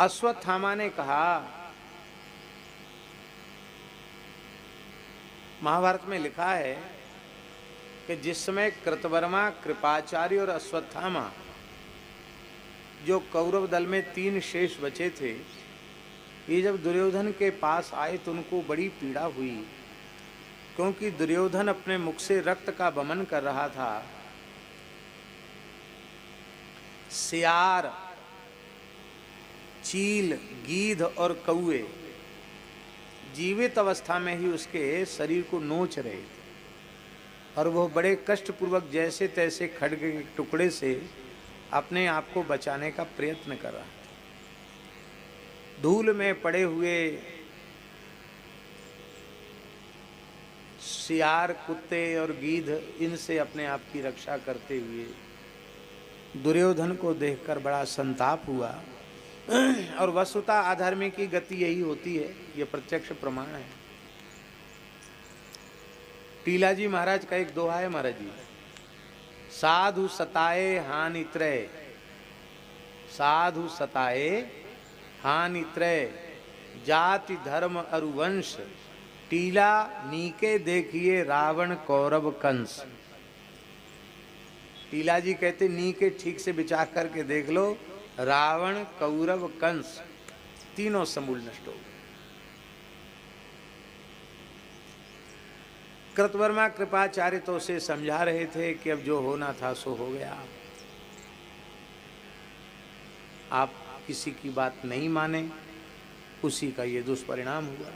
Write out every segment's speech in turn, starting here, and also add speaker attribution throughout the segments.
Speaker 1: अश्वत्थामा ने कहा, महाभारत में लिखा है कि जिस समय कृतवर्मा, कृपाचार्य और अश्वत्थामा जो कौरव दल में 3 शेष बचे थे, ये जब दुर्योधन के पास आए तो उनको बड़ी पीड़ा हुई, क्योंकि दुर्योधन अपने मुख से रक्त का वमन कर रहा था। सियार, चील, गीध और कौए जीवित अवस्था में ही उसके शरीर को नोच रहे थे और वह बड़े कष्टपूर्वक जैसे तैसे खड्ग के टुकड़े से अपने आप को बचाने का प्रयत्न कर रहा था। धूल में पड़े हुए सियार, कुत्ते और गीध, इनसे अपने आप की रक्षा करते हुए दुर्योधन को देखकर बड़ा संताप हुआ। और वस्तुतः अधर्मी की गति यही होती है, यह प्रत्यक्ष प्रमाण है। टीलाजी महाराज का एक दोहा है महाराज जी, साधु सताए हानि त्रय, साधु सताए हानि त्रय, जाति धर्म अरुवंश, टीला नीके देखिए रावण कौरव कंस। टीला जी कहते नीके ठीक से विचार करके देख लो, रावण, कौरव, कंस तीनों समूल नष्ट हो गए। कृतवर्मा, कृपाचार्य तो उसे समझा रहे थे कि अब जो होना था सो हो गया, आप किसी की बात नहीं माने, उसी का ये दुष्परिणाम हुआ।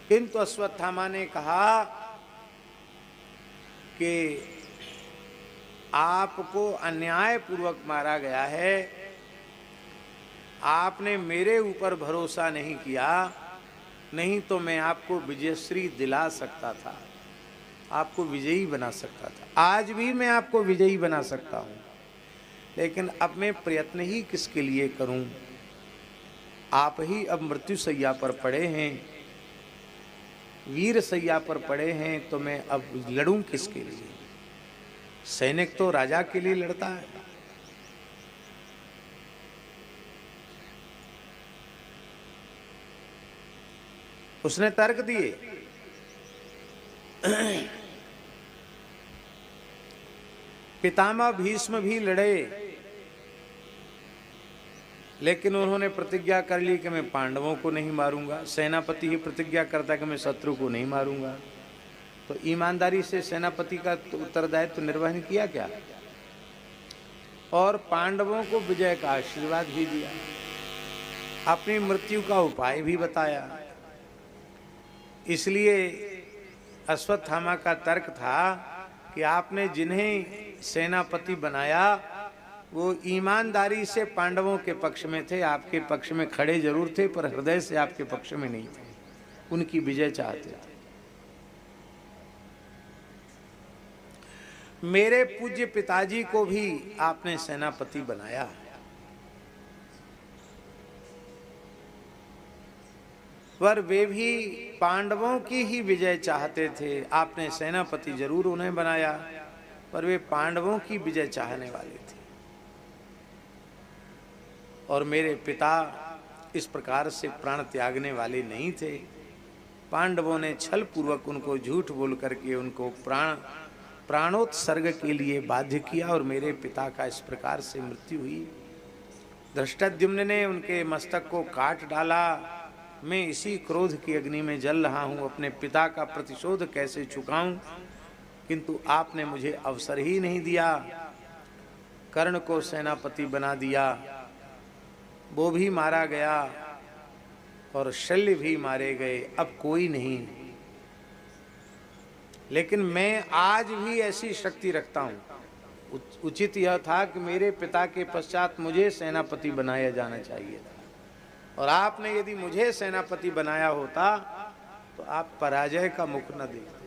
Speaker 1: किंतु अश्वत्थामा ने कहा कि आपको अन्यायपूर्वक मारा गया है, आपने मेरे ऊपर भरोसा नहीं किया, नहीं तो मैं आपको विजयश्री दिला सकता था, आपको विजयी बना सकता था। आज भी मैं आपको विजयी बना सकता हूँ, लेकिन अब मैं प्रयत्न ही किसके लिए करूँ? आप ही अब मृत्युशैया पर पड़े हैं, वीर शैया पर पड़े हैं, तो मैं अब लड़ूं किसके लिए? सैनिक तो राजा के लिए लड़ता है। उसने तर्क दिए। पितामह भीष्म भी लड़े, लेकिन उन्होंने प्रतिज्ञा कर ली कि मैं पांडवों को नहीं मारूंगा। सेनापति ही प्रतिज्ञा करता कि मैं शत्रु को नहीं मारूंगा, तो ईमानदारी से सेनापति का उत्तरदायित्व निर्वहन किया क्या, और पांडवों को विजय का आशीर्वाद भी दिया, अपनी मृत्यु का उपाय भी बताया। इसलिए अश्वत्थामा का तर्क था कि आपने जिन्हें सेनापति बनाया वो ईमानदारी से पांडवों के पक्ष में थे, आपके पक्ष में खड़े जरूर थे, पर हृदय से आपके पक्ष में नहीं थे, उनकी विजय चाहते थे। मेरे पूज्य पिताजी को भी आपने सेनापति बनाया, पर वे भी पांडवों की ही विजय चाहते थे। आपने सेनापति जरूर उन्हें बनाया, पर वे पांडवों की विजय चाहने वाले थे। और मेरे पिता इस प्रकार से प्राण त्यागने वाले नहीं थे। पांडवों ने छल पूर्वक उनको झूठ बोल करके उनको प्राणोत्सर्ग के लिए बाध्य किया, और मेरे पिता का इस प्रकार से मृत्यु हुई। धृष्टद्युम्न ने उनके मस्तक को काट डाला। मैं इसी क्रोध की अग्नि में जल रहा हूँ, अपने पिता का प्रतिशोध कैसे चुकाऊं, किंतु आपने मुझे अवसर ही नहीं दिया। कर्ण को सेनापति बना दिया, वो भी मारा गया, और शल्य भी मारे गए, अब कोई नहीं। लेकिन मैं आज भी ऐसी शक्ति रखता हूँ। उचित यह था कि मेरे पिता के पश्चात मुझे सेनापति बनाया जाना चाहिए था, और आपने यदि मुझे सेनापति बनाया होता तो आप पराजय का मुख न देखते।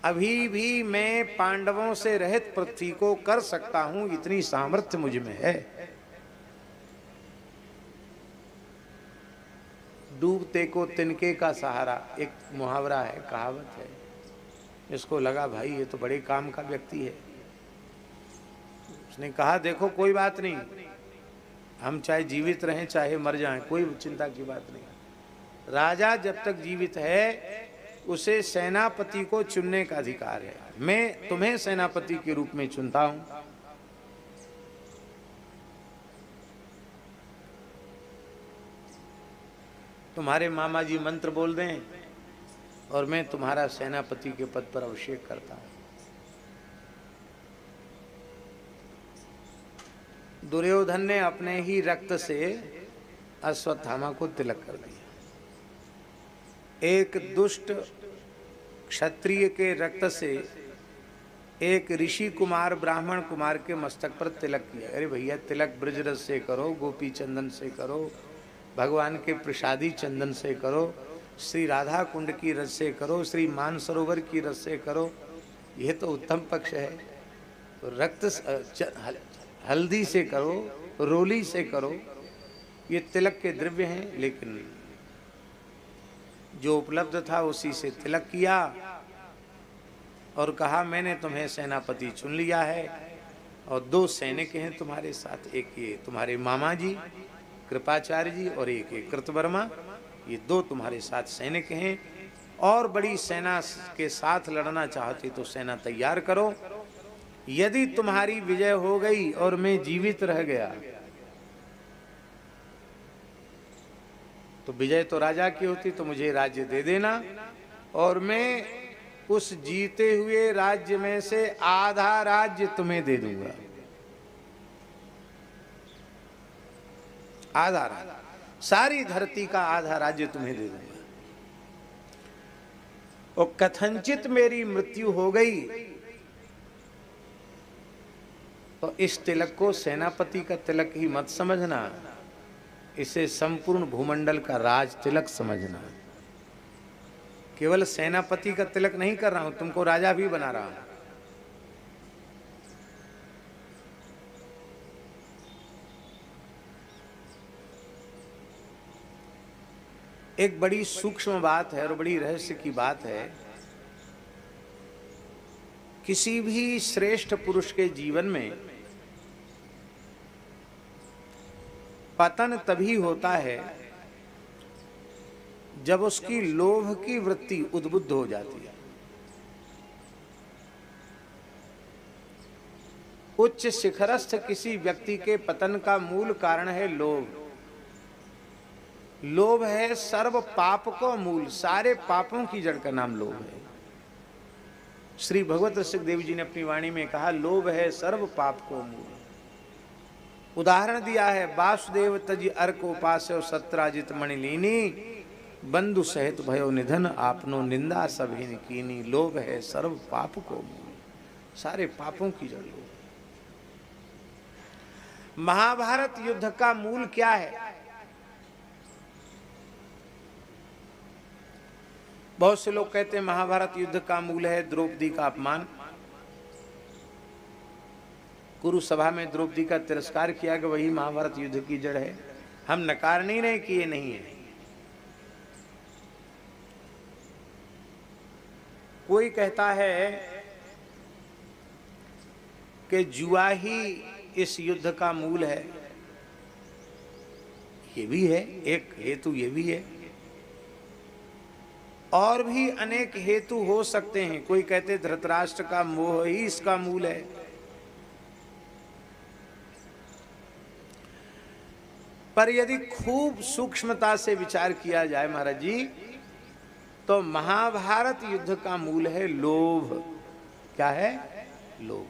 Speaker 1: अभी भी मैं पांडवों से रहित पृथ्वी को कर सकता हूं, इतनी सामर्थ्य मुझ में है। डूबते को तिनके का सहारा, एक मुहावरा है, कहावत है। इसको लगा भाई ये तो बड़े काम का व्यक्ति है। उसने कहा देखो कोई बात नहीं, हम चाहे जीवित रहें चाहे मर जाएं, कोई चिंता की बात नहीं। राजा जब तक जीवित है उसे सेनापति को चुनने का अधिकार है। मैं तुम्हें सेनापति के रूप में चुनता हूं। तुम्हारे मामा जी मंत्र बोल दें और मैं तुम्हारा सेनापति के पद पर अभिषेक करता हूं। दुर्योधन ने अपने ही रक्त से अश्वत्थामा को तिलक कर दिया। एक दुष्ट क्षत्रिय के रक्त से एक ऋषि कुमार ब्राह्मण कुमार के मस्तक पर तिलक किया। अरे भैया, तिलक ब्रजरस से करो, गोपी चंदन से करो, भगवान के प्रसादी चंदन से करो, श्री राधा कुंड की रस से करो, श्री मानसरोवर की रस से करो, यह तो उत्तम पक्ष है। तो रक्त हल्दी से करो, रोली से करो, ये तिलक के द्रव्य हैं। लेकिन जो उपलब्ध था उसी से तिलक किया और कहा मैंने तुम्हें सेनापति चुन लिया है और 2 सैनिक हैं तुम्हारे साथ, एक ये तुम्हारे मामा जी कृपाचार्य जी और एक ये कृतवर्मा, ये 2 तुम्हारे साथ सैनिक हैं। और बड़ी सेना के साथ लड़ना चाहते तो सेना तैयार करो। यदि तुम्हारी विजय हो गई और मैं जीवित रह गया तो विजय तो राजा की होती, तो मुझे राज्य दे देना और मैं उस जीते हुए राज्य में से आधा राज्य तुम्हें दे दूंगा। आधा राज्य, सारी धरती का आधा राज्य तुम्हें दे दूंगा। और कथनचित मेरी मृत्यु हो गई तो इस तिलक को सेनापति का तिलक ही मत समझना, इसे संपूर्ण भूमंडल का राज तिलक समझना। केवल सेनापति का तिलक नहीं कर रहा हूं, तुमको राजा भी बना रहा हूं। एक बड़ी सूक्ष्म बात है और बड़ी रहस्य की बात है। किसी भी श्रेष्ठ पुरुष के जीवन में पतन तभी होता है जब उसकी लोभ की वृत्ति उद्बुद्ध हो जाती है। उच्च शिखरस्थ किसी व्यक्ति के पतन का मूल कारण है लोभ। लोभ है सर्व पाप को मूल, सारे पापों की जड़ का नाम लोभ है। श्री भगवत ऋषिदेव जी ने अपनी वाणी में कहा, लोभ है सर्व पाप को मूल। उदाहरण दिया है, वासुदेव तज अर्क उपास्यो सत्राजित मणिलीनी, बंधु सहित भयो निधन आपनो निंदा सभी कीनी। लोभ है सर्व पाप को मूल, सारे पापों की जड़ लोभ। महाभारत युद्ध का मूल क्या है? बहुत से लोग कहते हैं महाभारत युद्ध का मूल है द्रौपदी का अपमान। कुरु सभा में द्रौपदी का तिरस्कार किया कि वही महाभारत युद्ध की जड़ है। हम नकार नहीं रहे कि ये नहीं है। कोई कहता है कि जुआ ही इस युद्ध का मूल है, ये भी है एक हेतु, ये भी है। और भी अनेक हेतु हो सकते हैं। कोई कहते धृतराष्ट्र का मोह ही इसका मूल है। पर यदि खूब सूक्ष्मता से विचार किया जाए महाराज जी, तो महाभारत युद्ध का मूल है लोभ। क्या है? लोभ।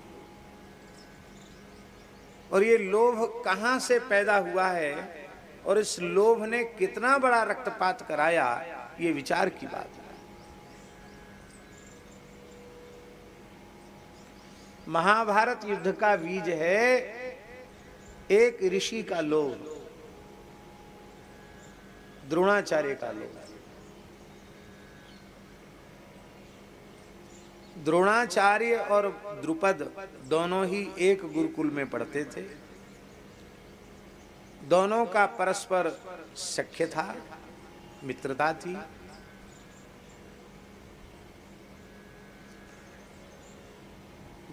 Speaker 1: और ये लोभ कहां से पैदा हुआ है और इस लोभ ने कितना बड़ा रक्तपात कराया, ये विचार की बात है। महाभारत युद्ध का बीज है एक ऋषि का लोभ, द्रोणाचार्य का लोभ। द्रोणाचार्य और द्रुपद दोनों ही एक गुरुकुल में पढ़ते थे। दोनों का परस्पर सख्य था, मित्रता थी।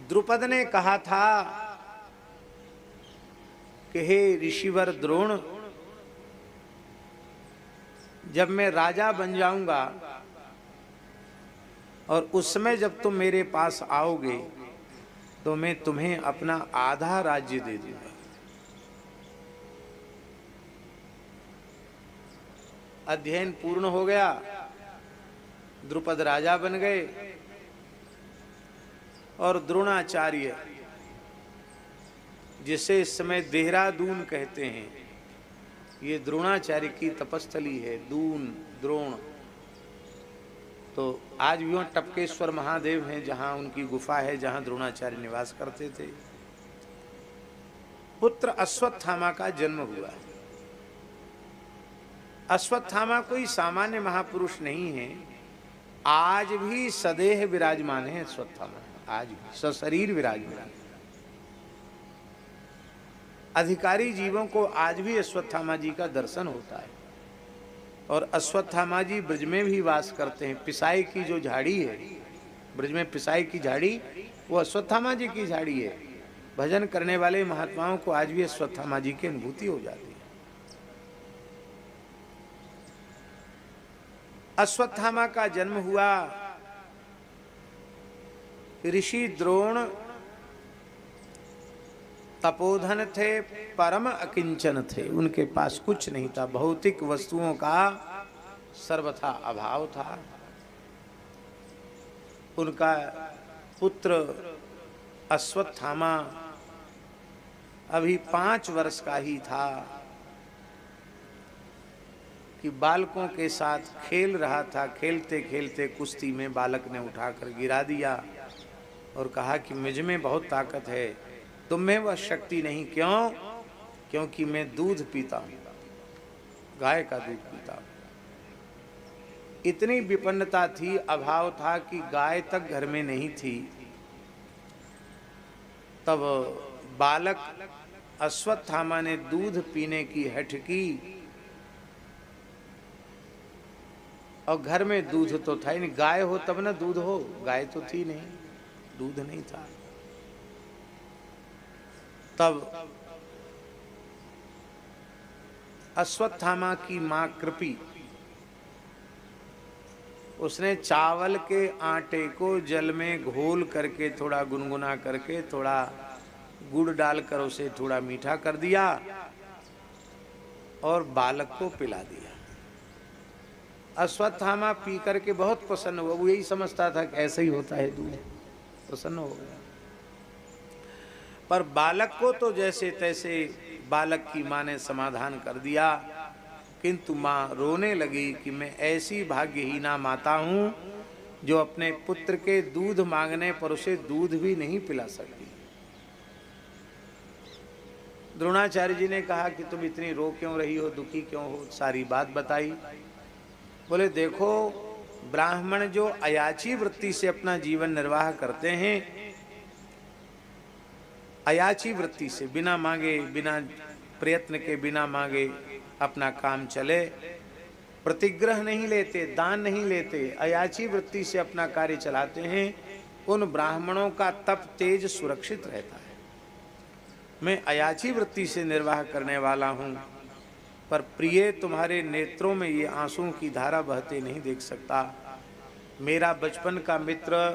Speaker 1: द्रुपद ने कहा था कि हे ऋषिवर द्रोण, जब मैं राजा बन जाऊंगा और उस समय जब तुम मेरे पास आओगे तो मैं तुम्हें अपना आधा राज्य दे दूंगा। अध्ययन पूर्ण हो गया, द्रुपद राजा बन गए और द्रोणाचार्य, जिसे इस समय देहरादून कहते हैं, ये द्रोणाचार्य की तपस्थली है, दून द्रोण। तो आज भी वहाँ टपकेश्वर महादेव हैं, जहाँ उनकी गुफा है, जहाँ द्रोणाचार्य निवास करते थे। पुत्र अश्वत्थामा का जन्म हुआ। अश्वत्थामा कोई सामान्य महापुरुष नहीं है, आज भी सदेह विराजमान है अश्वत्थामा, आज भी सशरीर विराजमान। अधिकारी जीवों को आज भी अश्वत्थामा जी का दर्शन होता है। और अश्वत्थामा जी ब्रज में भी वास करते हैं। पिसाई की जो झाड़ी है, ब्रज में पिसाई की झाड़ी, वो अश्वत्थामा जी की झाड़ी है। भजन करने वाले महात्माओं को आज भी अश्वत्थामा जी की अनुभूति हो जाती है। अश्वत्थामा का जन्म हुआ। ऋषि द्रोण तपोधन थे, परम अकिंचन थे, उनके पास कुछ नहीं था, भौतिक वस्तुओं का सर्वथा अभाव था। उनका पुत्र अश्वत्थामा अभी 5 वर्ष का ही था कि बालकों के साथ खेल रहा था। खेलते खेलते कुश्ती में बालक ने उठाकर गिरा दिया और कहा कि मुझ में बहुत ताकत है, तुम में वह शक्ति नहीं। क्यों? क्योंकि मैं दूध पीता हूं, गाय का दूध पीता हूं। इतनी विपन्नता थी, अभाव था कि गाय तक घर में नहीं थी। तब बालक अश्वत्थामा ने दूध पीने की हठ की और घर में दूध तो था ही नहीं। गाय हो तब ना दूध हो, गाय तो थी नहीं, दूध नहीं था। तब अश्वत्थामा की मां कृपी, उसने चावल के आटे को जल में घोल करके, थोड़ा गुनगुना करके, थोड़ा गुड़ डालकर उसे थोड़ा मीठा कर दिया और बालक को पिला दिया। अश्वत्थामा पी करके बहुत प्रसन्न हुआ। वो यही समझता था कि ऐसे ही होता है दूध, प्रसन्न हो गया। पर बालक को तो जैसे तैसे बालक की मां ने समाधान कर दिया, किंतु मां रोने लगी कि मैं ऐसी भाग्यहीना माता हूं जो अपने पुत्र के दूध मांगने पर उसे दूध भी नहीं पिला सकती। द्रोणाचार्य जी ने कहा कि तुम इतनी रो क्यों रही हो, दुखी क्यों हो? सारी बात बताई। बोले देखो, ब्राह्मण जो अयाची वृत्ति से अपना जीवन निर्वाह करते हैं, अयाची वृत्ति से बिना मांगे, बिना प्रयत्न के, बिना मांगे अपना काम चले, प्रतिग्रह नहीं लेते, दान नहीं लेते, अयाची वृत्ति से अपना कार्य चलाते हैं, उन ब्राह्मणों का तप तेज सुरक्षित रहता है। मैं अयाची वृत्ति से निर्वाह करने वाला हूँ, पर प्रिय तुम्हारे नेत्रों में ये आंसुओं की धारा बहते नहीं देख सकता। मेरा बचपन का मित्र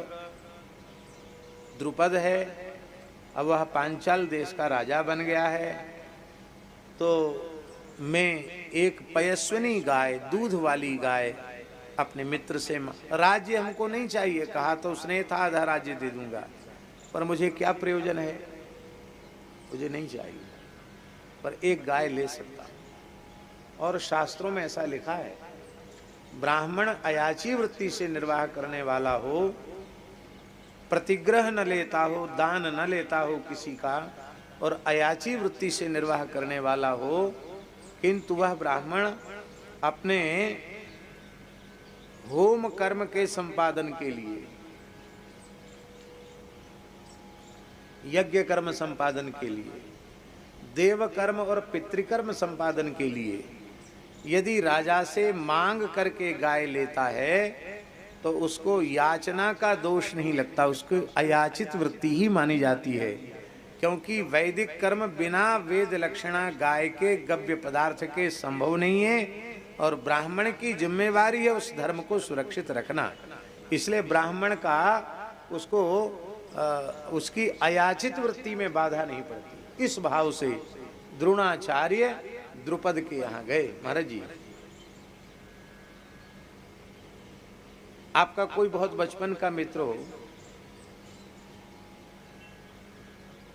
Speaker 1: द्रुपद है, अब वह पांचाल देश का राजा बन गया है, तो मैं एक पयस्विनी गाय, दूध वाली गाय अपने मित्र से, राज्य हमको नहीं चाहिए, कहा तो उसने था आधा राज्य दे दूंगा, पर मुझे क्या प्रयोजन है, मुझे नहीं चाहिए, पर एक गाय ले सकता। और शास्त्रों में ऐसा लिखा है, ब्राह्मण अयाची वृत्ति से निर्वाह करने वाला हो, प्रतिग्रह न लेता हो, दान न लेता हो किसी का, और अयाची वृत्ति से निर्वाह करने वाला हो, किंतु वह ब्राह्मण अपने होम कर्म के संपादन के लिए, यज्ञ कर्म संपादन के लिए, देव कर्म और पितृकर्म संपादन के लिए यदि राजा से मांग करके गाय लेता है तो उसको याचना का दोष नहीं लगता, उसको अयाचित वृत्ति ही मानी जाती है। क्योंकि वैदिक कर्म बिना वेद लक्षणा गाय के गव्य पदार्थ के संभव नहीं है, और ब्राह्मण की जिम्मेवारी है उस धर्म को सुरक्षित रखना। इसलिए ब्राह्मण का उसको उसकी अयाचित वृत्ति में बाधा नहीं पड़ती। इस भाव से द्रोणाचार्य द्रुपद के यहाँ गए। महाराज जी, आपका कोई बहुत बचपन का मित्र हो,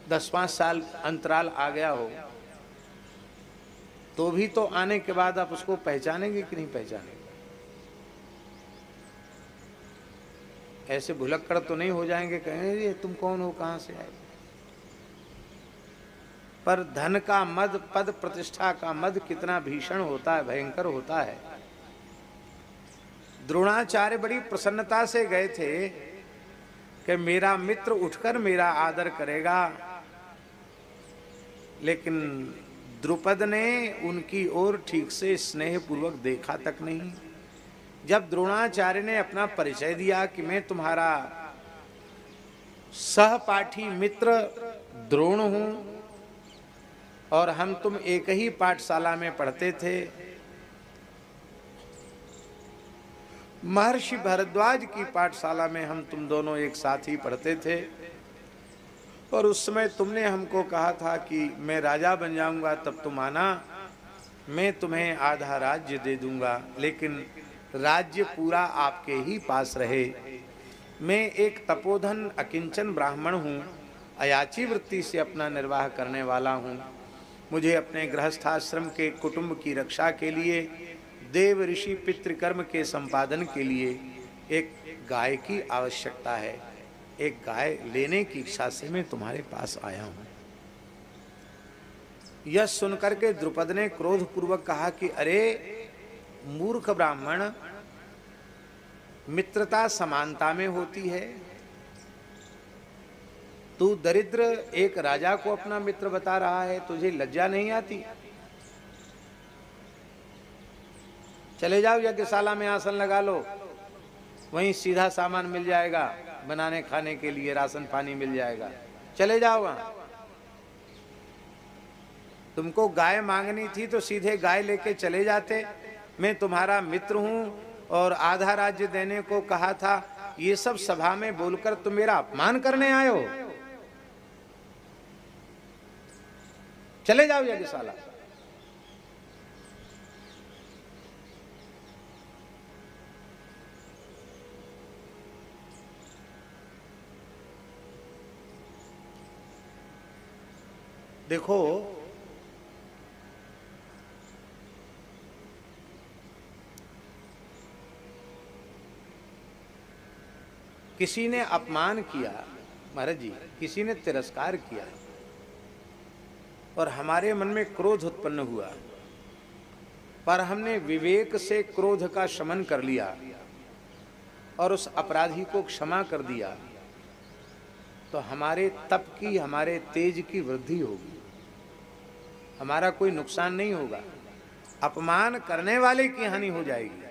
Speaker 1: 10-5 साल अंतराल आ गया हो, तो भी तो आने के बाद आप उसको पहचानेंगे कि नहीं पहचानेंगे? ऐसे भुलक्कड़ तो नहीं हो जाएंगे, कहेंगे ये तुम कौन हो, कहां से आए? पर धन का मद, पद प्रतिष्ठा का मद कितना भीषण होता है, भयंकर होता है। द्रोणाचार्य बड़ी प्रसन्नता से गए थे कि मेरा मित्र उठकर मेरा आदर करेगा, लेकिन द्रुपद ने उनकी ओर ठीक से स्नेहपूर्वक देखा तक नहीं। जब द्रोणाचार्य ने अपना परिचय दिया कि मैं तुम्हारा सहपाठी मित्र द्रोण हूं और हम तुम एक ही पाठशाला में पढ़ते थे, महर्षि भारद्वाज की पाठशाला में हम तुम दोनों एक साथ ही पढ़ते थे, और उस समय तुमने हमको कहा था कि मैं राजा बन जाऊंगा, तब तुम आना, मैं तुम्हें आधा राज्य दे दूंगा, लेकिन राज्य पूरा आपके ही पास रहे। मैं एक तपोधन अकिंचन ब्राह्मण हूँ, अयाची वृत्ति से अपना निर्वाह करने वाला हूँ। मुझे अपने गृहस्थाश्रम के कुटुंब की रक्षा के लिए, देव ऋषि पितृकर्म के संपादन के लिए एक गाय की आवश्यकता है। एक गाय लेने की इच्छा से मैं तुम्हारे पास आया हूँ। यह सुनकर के द्रुपद ने क्रोधपूर्वक कहा कि अरे मूर्ख ब्राह्मण, मित्रता समानता में होती है। तू दरिद्र एक राजा को अपना मित्र बता रहा है, तुझे लज्जा नहीं आती? चले जाओ यज्ञशाला में आसन लगा लो, वहीं सीधा सामान मिल जाएगा, बनाने खाने के लिए राशन पानी मिल जाएगा, चले जाओ वहां। तुमको गाय मांगनी थी तो सीधे गाय लेके चले जाते। मैं तुम्हारा मित्र हूं और आधा राज्य देने को कहा था, ये सब सभा में बोलकर तुम मेरा अपमान करने आए हो? चले जाओ यज्ञशाला। देखो, किसी ने अपमान किया महाराज जी, किसी ने तिरस्कार किया और हमारे मन में क्रोध उत्पन्न हुआ, पर हमने विवेक से क्रोध का शमन कर लिया और उस अपराधी को क्षमा कर दिया, तो हमारे तप की, हमारे तेज की वृद्धि होगी, हमारा कोई नुकसान नहीं होगा। अपमान करने वाले की हानि हो जाएगी,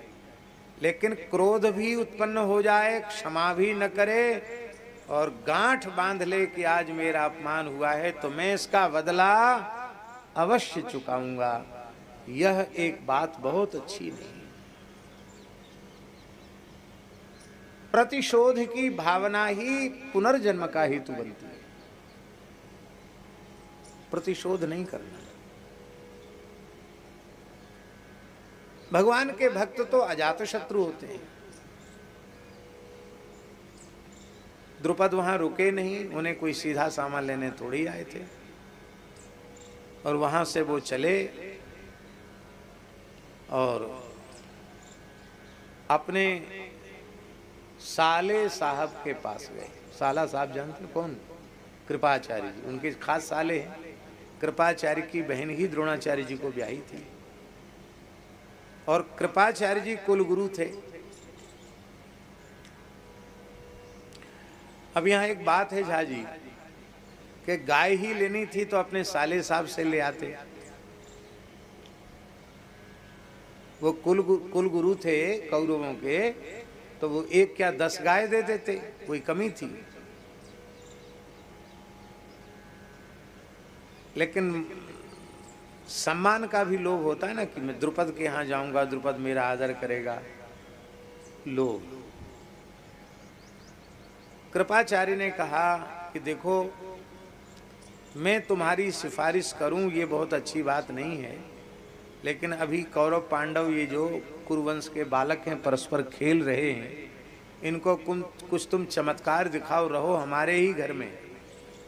Speaker 1: लेकिन क्रोध भी उत्पन्न हो जाए, क्षमा भी न करे और गांठ बांध ले कि आज मेरा अपमान हुआ है तो मैं इसका बदला अवश्य चुकाऊंगा, यह एक बात बहुत अच्छी नहीं। प्रतिशोध की भावना ही पुनर्जन्म का हेतु बनती है। प्रतिशोध नहीं करना। भगवान के भक्त तो अजात शत्रु होते हैं। द्रुपद वहां रुके नहीं, उन्हें कोई सीधा सामान लेने थोड़ी आए थे, और वहां से वो चले और अपने साले साहब के पास गए। साला साहब जानते कौन? कृपाचार्य जी, उनके खास साले हैं। कृपाचार्य की बहन ही द्रोणाचार्य जी को ब्याही थी और कृपाचार्य जी कुलगुरु थे। अब यहाँ एक बात है झा जी कि गाय ही लेनी थी तो अपने साले साहब से ले आते। वो कुलगुरु थे कौरवों के, तो वो एक क्या 10 गाय दे देते, कोई कमी थी? लेकिन सम्मान का भी लोभ होता है ना कि मैं द्रुपद के यहाँ जाऊंगा, द्रुपद मेरा आदर करेगा, लोभ। कृपाचार्य ने कहा कि देखो, मैं तुम्हारी सिफारिश करूं ये बहुत अच्छी बात नहीं है, लेकिन अभी कौरव पांडव ये जो कुरुवंश के बालक हैं परस्पर खेल रहे हैं, इनको कुछ तुम चमत्कार दिखाओ, रहो हमारे ही घर में,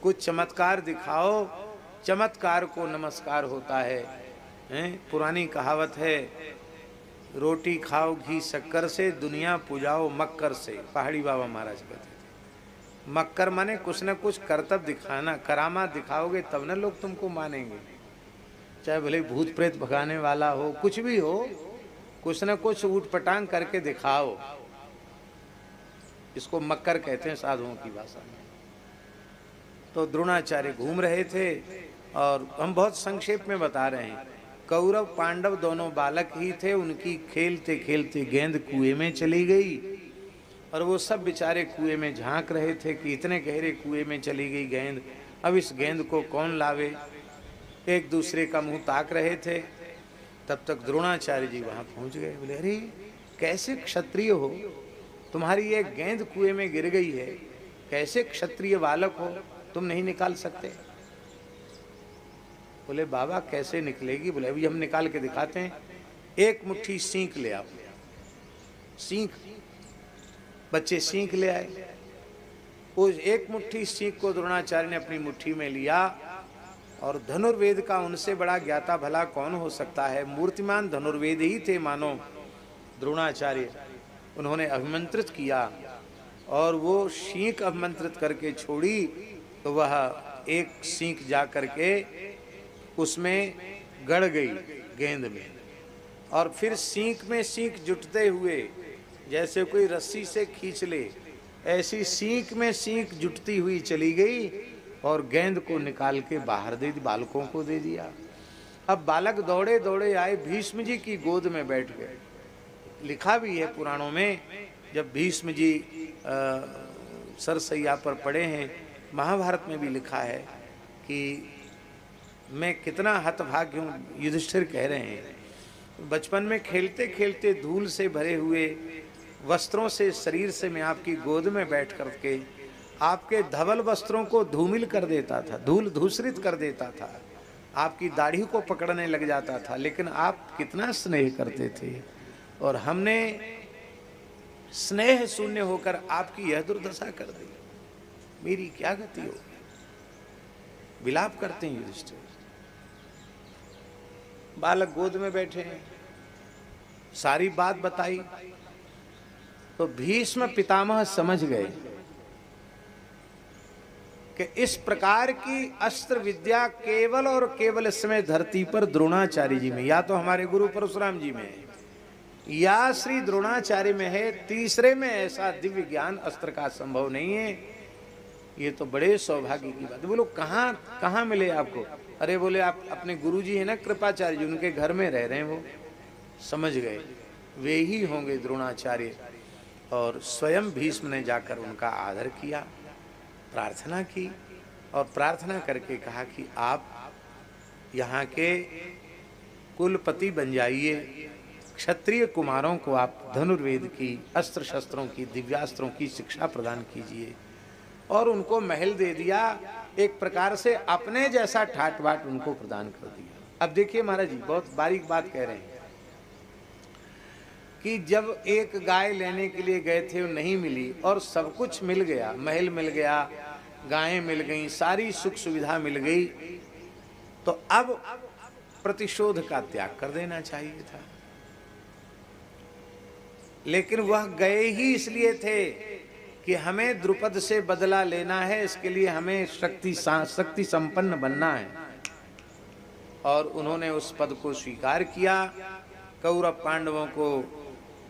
Speaker 1: कुछ चमत्कार दिखाओ, चमत्कार को नमस्कार होता है। पुरानी कहावत है, रोटी खाओ घी शक्कर से, दुनिया पुजाओ मक्कर से। पहाड़ी बाबा महाराज कहते थे, मक्कर माने कुछ न कुछ करतब दिखाना, करामा दिखाओगे तब न लोग तुमको मानेंगे। चाहे भले भूत प्रेत भगाने वाला हो, कुछ भी हो, कुछ न कुछ ऊट पटांग करके दिखाओ। इसको मक्कर कहते हैं साधुओं की भाषा में। तो द्रोणाचार्य घूम रहे थे, और हम बहुत संक्षेप में बता रहे हैं। कौरव पांडव दोनों बालक ही थे, उनकी खेलते खेलते गेंद कुएं में चली गई, और वो सब बेचारे कुएं में झांक रहे थे कि इतने गहरे कुएं में चली गई गेंद, अब इस गेंद को कौन लावे। एक दूसरे का मुंह ताक रहे थे। तब तक द्रोणाचार्य जी वहां पहुंच गए। बोले, अरे कैसे क्षत्रिय हो, तुम्हारी एक गेंद कुएं में गिर गई है, कैसे क्षत्रिय बालक हो, तुम नहीं निकाल सकते। बोले, बाबा कैसे निकलेगी। बोले, अभी हम निकाल के दिखाते हैं, एक मुट्ठी सींक ले आओ। सींक, बच्चे सींक ले आए। उस एक मुट्ठी सींक को द्रोणाचार्य ने अपनी मुट्ठी में लिया, और धनुर्वेद का उनसे बड़ा ज्ञाता भला कौन हो सकता है, मूर्तिमान धनुर्वेद ही थे मानो द्रोणाचार्य। उन्होंने अभिमंत्रित किया, और वो सींक अभिमंत्रित करके छोड़ी, तो वह एक सींक जा करके उसमें गड़ गई गेंद में, और फिर सींक में सींक जुटते हुए, जैसे कोई रस्सी से खींच ले, ऐसी सींक में सींक जुटती हुई चली गई, और गेंद को निकाल के बाहर दे दी, बालकों को दे दिया। अब बालक दौड़े दौड़े आए, भीष्म जी की गोद में बैठ गए। लिखा भी है पुराणों में, जब भीष्म जी सरसैया पर पड़े हैं, महाभारत में भी लिखा है कि मैं कितना हतभाग्य हूँ। युधिष्ठिर कह रहे हैं, बचपन में खेलते खेलते धूल से भरे हुए वस्त्रों से शरीर से मैं आपकी गोद में बैठ करके आपके धवल वस्त्रों को धूमिल कर देता था, धूल धूसरित कर देता था, आपकी दाढ़ी को पकड़ने लग जाता था, लेकिन आप कितना स्नेह करते थे, और हमने स्नेह शून्य होकर आपकी यह दुर्दशा कर दी, मेरी क्या गति होगी। विलाप करते हैं युधिष्ठिर। बालक गोद में बैठे हैं, सारी बात बताई, तो भीष्म पितामह समझ गए कि इस प्रकार की अस्त्र विद्या केवल और केवल इस समय धरती पर द्रोणाचार्य जी में, या तो हमारे गुरु परशुराम जी में है, या श्री द्रोणाचार्य में है, तीसरे में ऐसा दिव्य ज्ञान अस्त्र का संभव नहीं है। ये तो बड़े सौभाग्य की बात है। बोलो, कहाँ कहाँ मिले आपको। अरे बोले, आप अपने गुरु जी है ना कृपाचार्य जी, उनके घर में रह रहे हैं। वो समझ गए वे ही होंगे द्रोणाचार्य, और स्वयं भीष्म ने जाकर उनका आदर किया, प्रार्थना की, और प्रार्थना करके कहा कि आप यहाँ के कुलपति बन जाइए, क्षत्रिय कुमारों को आप धनुर्वेद की, अस्त्र शस्त्रों की, दिव्यास्त्रों की शिक्षा प्रदान कीजिए। और उनको महल दे दिया, एक प्रकार से अपने जैसा ठाट बाट उनको प्रदान कर दिया। अब देखिए महाराज जी, बहुत बारीक बात कह रहे हैं कि जब एक गाय लेने के लिए गए थे, वो नहीं मिली, और सब कुछ मिल गया, महल मिल गया, गायें मिल गई, सारी सुख सुविधा मिल गई, तो अब प्रतिशोध का त्याग कर देना चाहिए था। लेकिन वह गए ही इसलिए थे कि हमें द्रुपद से बदला लेना है, इसके लिए हमें शक्ति संपन्न बनना है, और उन्होंने उस पद को स्वीकार किया। कौरव पांडवों को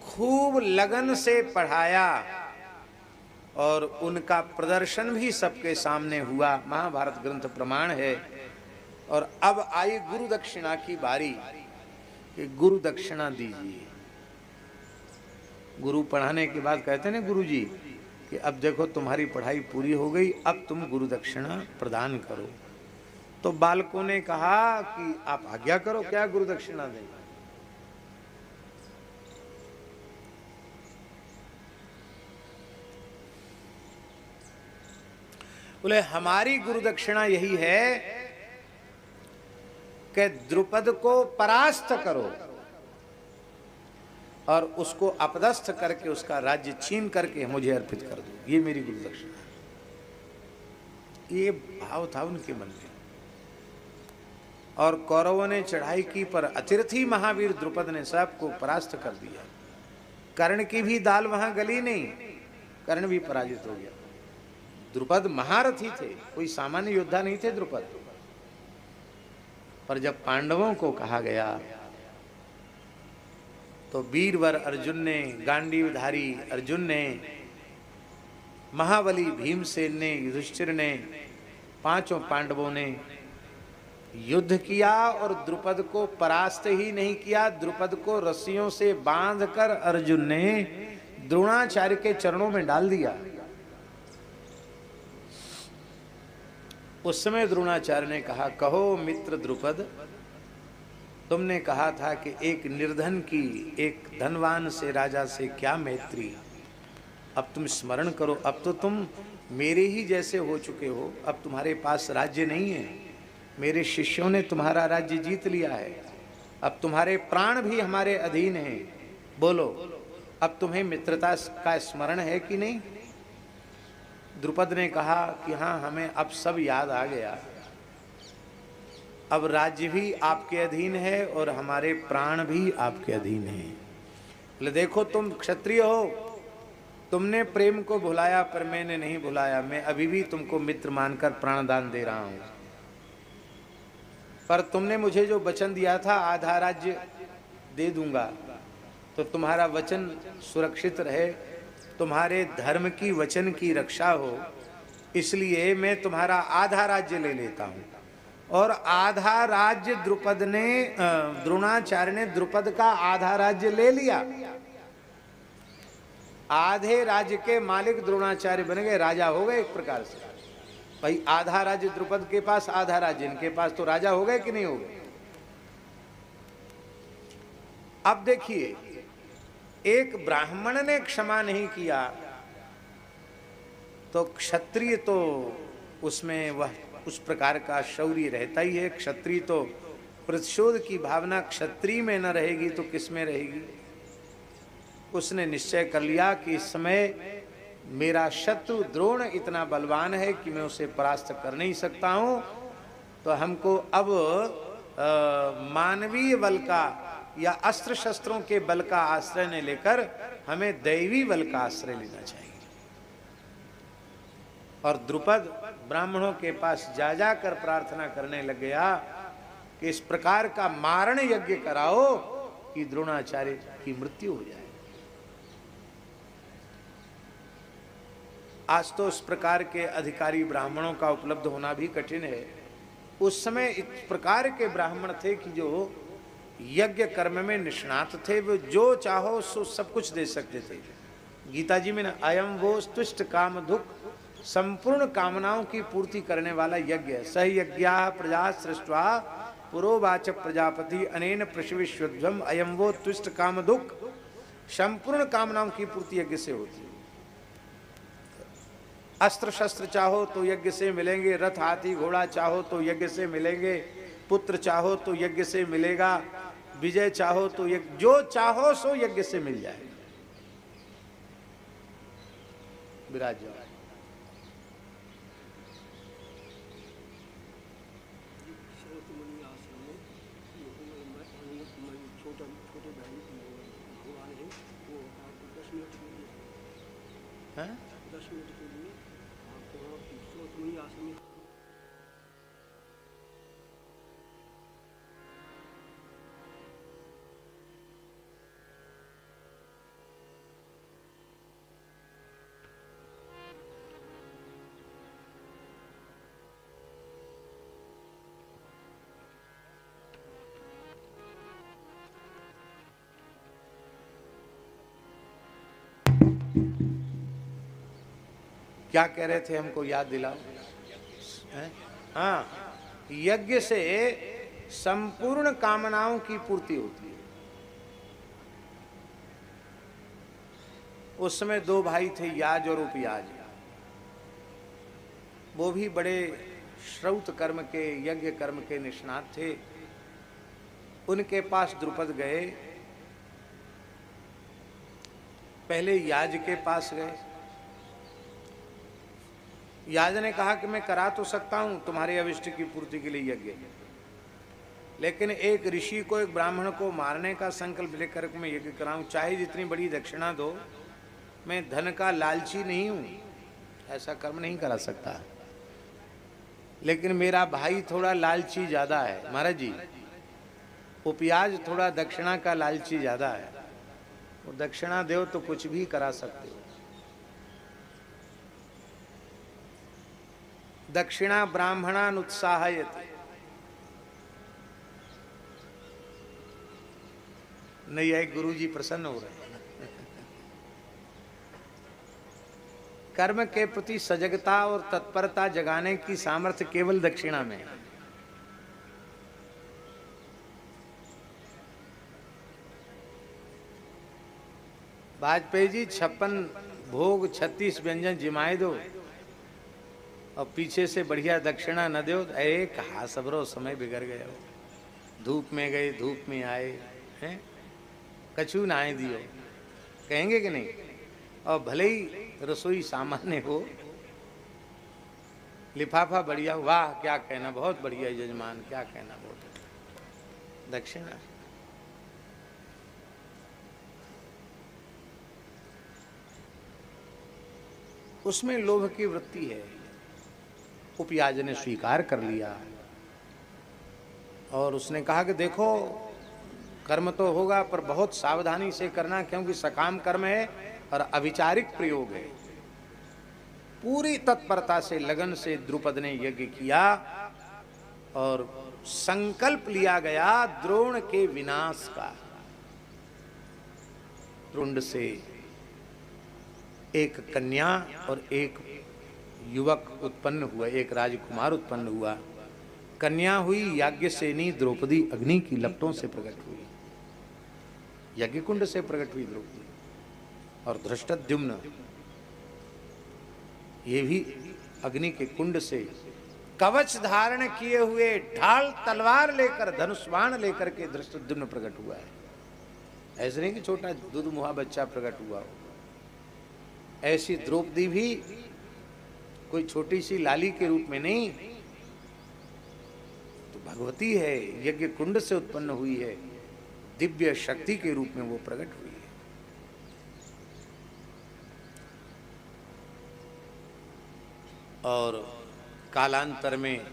Speaker 1: खूब लगन से पढ़ाया, और उनका प्रदर्शन भी सबके सामने हुआ, महाभारत ग्रंथ प्रमाण है। और अब आई गुरु दक्षिणा की बारी कि गुरु दक्षिणा दीजिए। गुरु पढ़ाने के बाद कहते हैं ना गुरु जी कि अब देखो तुम्हारी पढ़ाई पूरी हो गई, अब तुम गुरु दक्षिणा प्रदान करो। तो बालकों ने कहा कि आप आज्ञा करो, क्या गुरु दक्षिणा दें। बोले हमारी गुरु दक्षिणा यही है कि द्रुपद को परास्त करो और उसको अपदस्थ करके उसका राज्य छीन करके मुझे अर्पित कर दो, ये मेरी गुरु दक्षिणा। ये भाव था उनके मन में। और कौरवों ने चढ़ाई की पर अतिरथी महावीर द्रुपद ने सबको परास्त कर दिया। कर्ण की भी दाल वहां गली नहीं, कर्ण भी पराजित हो गया। द्रुपद महारथी थे, कोई सामान्य योद्धा नहीं थे द्रुपद। पर जब पांडवों को कहा गया तो वीरवर अर्जुन ने, गांडीवधारी अर्जुन ने, महाबली भीमसेन ने, युधिष्ठिर ने, पांचों पांडवों ने युद्ध किया और द्रुपद को परास्त ही नहीं किया, द्रुपद को रस्सियों से बांधकर अर्जुन ने द्रोणाचार्य के चरणों में डाल दिया। उस समय द्रोणाचार्य ने कहा, कहो मित्र द्रुपद, तुमने कहा था कि एक निर्धन की एक धनवान से राजा से क्या मैत्री, अब तुम स्मरण करो, अब तो तुम मेरे ही जैसे हो चुके हो, अब तुम्हारे पास राज्य नहीं है, मेरे शिष्यों ने तुम्हारा राज्य जीत लिया है, अब तुम्हारे प्राण भी हमारे अधीन हैं, बोलो अब तुम्हें मित्रता का स्मरण है कि नहीं। द्रुपद ने कहा कि हाँ, हमें अब सब याद आ गया, अब राज्य भी आपके अधीन है और हमारे प्राण भी आपके अधीन हैं। बोले देखो तुम क्षत्रिय हो, तुमने प्रेम को भुलाया पर मैंने नहीं भुलाया, मैं अभी भी तुमको मित्र मानकर प्राणदान दे रहा हूं। पर तुमने मुझे जो वचन दिया था आधा राज्य दे दूंगा, तो तुम्हारा वचन सुरक्षित रहे, तुम्हारे धर्म की वचन की रक्षा हो, इसलिए मैं तुम्हारा आधा राज्य ले लेता हूं। और आधा राज्य द्रुपद ने, द्रोणाचार्य ने द्रुपद का आधा राज्य ले लिया। आधे राज्य के मालिक द्रोणाचार्य बन गए, राजा हो गए एक प्रकार से। भाई आधा राज्य द्रुपद के पास, आधा राज्य इनके पास, तो राजा हो गए कि नहीं हो गए। अब देखिए, एक ब्राह्मण ने क्षमा नहीं किया तो क्षत्रिय तो उसमें वह उस प्रकार का शौर्य रहता ही है। क्षत्रिय तो प्रतिशोध की भावना क्षत्रिय में न रहेगी तो किस में रहेगी। उसने निश्चय कर लिया कि इस समय मेरा शत्रु द्रोण इतना बलवान है कि मैं उसे परास्त कर नहीं सकता हूं, तो हमको अब मानवीय बल का या अस्त्र शस्त्रों के बल का आश्रय न लेकर हमें दैवी बल का आश्रय लेना चाहिए। और द्रुपद ब्राह्मणों के पास जा जाकर प्रार्थना करने लग गया कि इस प्रकार का मारण यज्ञ कराओ कि द्रोणाचार्य की मृत्यु हो जाए। आज तो इस प्रकार के अधिकारी ब्राह्मणों का उपलब्ध होना भी कठिन है। उस समय इस प्रकार के ब्राह्मण थे कि जो यज्ञ कर्म में निष्णात थे, वो जो चाहो सो सब कुछ दे सकते थे। गीता जी में न, अयम वो तुष्ट काम दुख, संपूर्ण कामनाओं की पूर्ति करने वाला यज्ञ है। सही यज्ञा प्रजा सृष्ट्वा पुरोवाच प्रजापति अनेन प्रशिविश्वध्वम अयम वो तुष्ट काम दुख, संपूर्ण कामनाओं की पूर्ति यज्ञ से होती है। अस्त्र शस्त्र चाहो तो यज्ञ से मिलेंगे, रथ हाथी घोड़ा चाहो तो यज्ञ से मिलेंगे, पुत्र चाहो तो यज्ञ से मिलेगा, विजय चाहो तो यज्ञ, जो चाहो सो यज्ञ से मिल जाए। विराज जाओ। हाँ?
Speaker 2: 10 मिनट के लिए आपको स्रोतमयी आश्रम में
Speaker 1: क्या कह रहे थे, हमको याद दिलाओ। हाँ, यज्ञ से संपूर्ण कामनाओं की पूर्ति होती है। उस समय दो भाई थे, याज और उपयाज। वो भी बड़े श्रौत कर्म के, यज्ञ कर्म के निष्णात थे। उनके पास द्रुपद गए। पहले याज के पास गए। याज ने कहा कि मैं करा तो सकता हूं तुम्हारे अभिष्ट की पूर्ति के लिए यज्ञ, लेकिन एक ऋषि को, एक ब्राह्मण को मारने का संकल्प लेकर मैं यज्ञ कराऊं, चाहे जितनी बड़ी दक्षिणा दो, मैं धन का लालची नहीं हूं, ऐसा कर्म नहीं करा सकता। लेकिन मेरा भाई थोड़ा लालची ज्यादा है महाराज जी, उपयाज थोड़ा दक्षिणा का लालची ज्यादा है। वो दक्षिणा दो तो कुछ भी करा सकते हो। दक्षिणा ब्राह्मणान उत्साहयति, नहीं है, गुरु जी प्रसन्न हो रहे हैं। कर्म के प्रति सजगता और तत्परता जगाने की सामर्थ्य केवल दक्षिणा में है। वाजपेयी जी 56 भोग 36 व्यंजन जिमाए दो और पीछे से बढ़िया दक्षिणा न दो, कहा सबरो समय बिगड़ गया। धूप में गए, धूप में आए हैं, कछु नाए दियो, कहेंगे कि नहीं? और भले ही रसोई सामान्य हो, लिफाफा बढ़िया, वाह क्या कहना, बहुत बढ़िया यजमान, क्या कहना, बहुत दक्षिणा। उसमें लोभ की वृत्ति है। उपयाज ने स्वीकार कर लिया और उसने कहा कि देखो कर्म तो होगा पर बहुत सावधानी से करना, क्योंकि सकाम कर्म है और अविचारिक प्रयोग है। पूरी तत्परता से, लगन से द्रुपद ने यज्ञ किया और संकल्प लिया गया द्रोण के विनाश का। द्रोण से एक कन्या और एक युवक उत्पन्न हुआ, एक राजकुमार उत्पन्न हुआ। कन्या हुई याज्ञसेनी द्रौपदी, अग्नि की लपटों से प्रकट हुई, यज्ञ कुंड से प्रकट हुई द्रौपदी। और धृष्टद्युम्न ये भी अग्नि के कुंड से कवच धारण किए हुए, ढाल तलवार लेकर, धनुष बाण लेकर के धृष्टद्युम्न प्रकट हुआ है। ऐसे नहीं कि छोटा दूध मुहा बच्चा प्रकट हुआ हो। ऐसी द्रौपदी भी कोई छोटी सी लाली के रूप में नहीं, तो भगवती है, यज्ञ कुंड से उत्पन्न हुई है, दिव्य शक्ति के रूप में वो प्रकट हुई है। और कालांतर में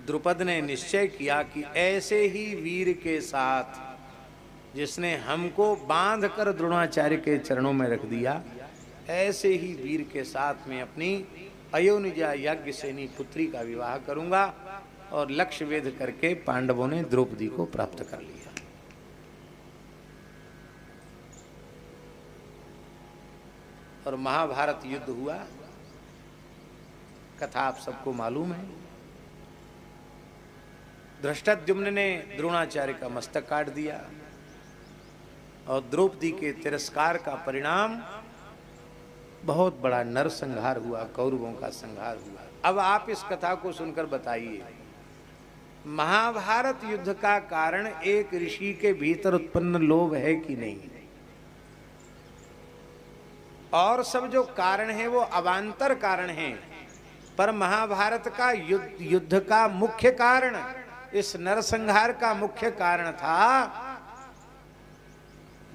Speaker 1: द्रुपद ने निश्चय किया कि ऐसे ही वीर के साथ, जिसने हमको बांध कर द्रोणाचार्य के चरणों में रख दिया, ऐसे ही वीर के साथ में अपनी अयोनिजा याज्ञसेनी पुत्री का विवाह करूंगा। और लक्ष्य वेध करके पांडवों ने द्रौपदी को प्राप्त कर लिया। और महाभारत युद्ध हुआ, कथा आप सबको मालूम है। धृष्टद्युम्न ने द्रोणाचार्य का मस्तक काट दिया और द्रौपदी के तिरस्कार का परिणाम बहुत बड़ा नरसंहार हुआ, कौरवों का संहार हुआ। अब आप इस कथा को सुनकर बताइए, महाभारत युद्ध का कारण एक ऋषि के भीतर उत्पन्न लोभ है कि नहीं? और सब जो कारण है वो अवांतर कारण है, पर महाभारत का युद्ध का मुख्य कारण, इस नरसंहार का मुख्य कारण था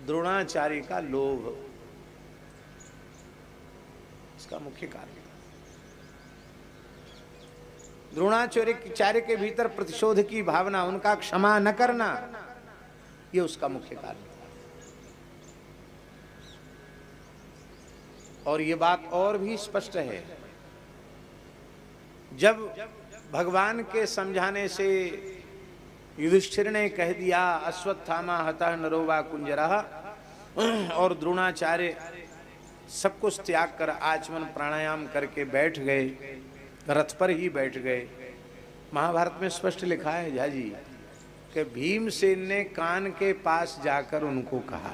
Speaker 1: द्रोणाचार्य का लोभ। इसका मुख्य कारण द्रोणाचार्य के भीतर प्रतिशोध की भावना, उनका क्षमा न करना, ये उसका मुख्य कारण था। और ये बात और भी स्पष्ट है, जब भगवान के समझाने से युधिष्ठिर ने कह दिया अश्वत्थामा हतः नरो वा कुंजरः, और द्रोणाचार्य सब कुछ त्याग कर आचमन प्राणायाम करके बैठ गए, रथ पर ही बैठ गए, महाभारत में स्पष्ट लिखा है झा जी कि भीमसेन ने कान के पास जाकर उनको कहा,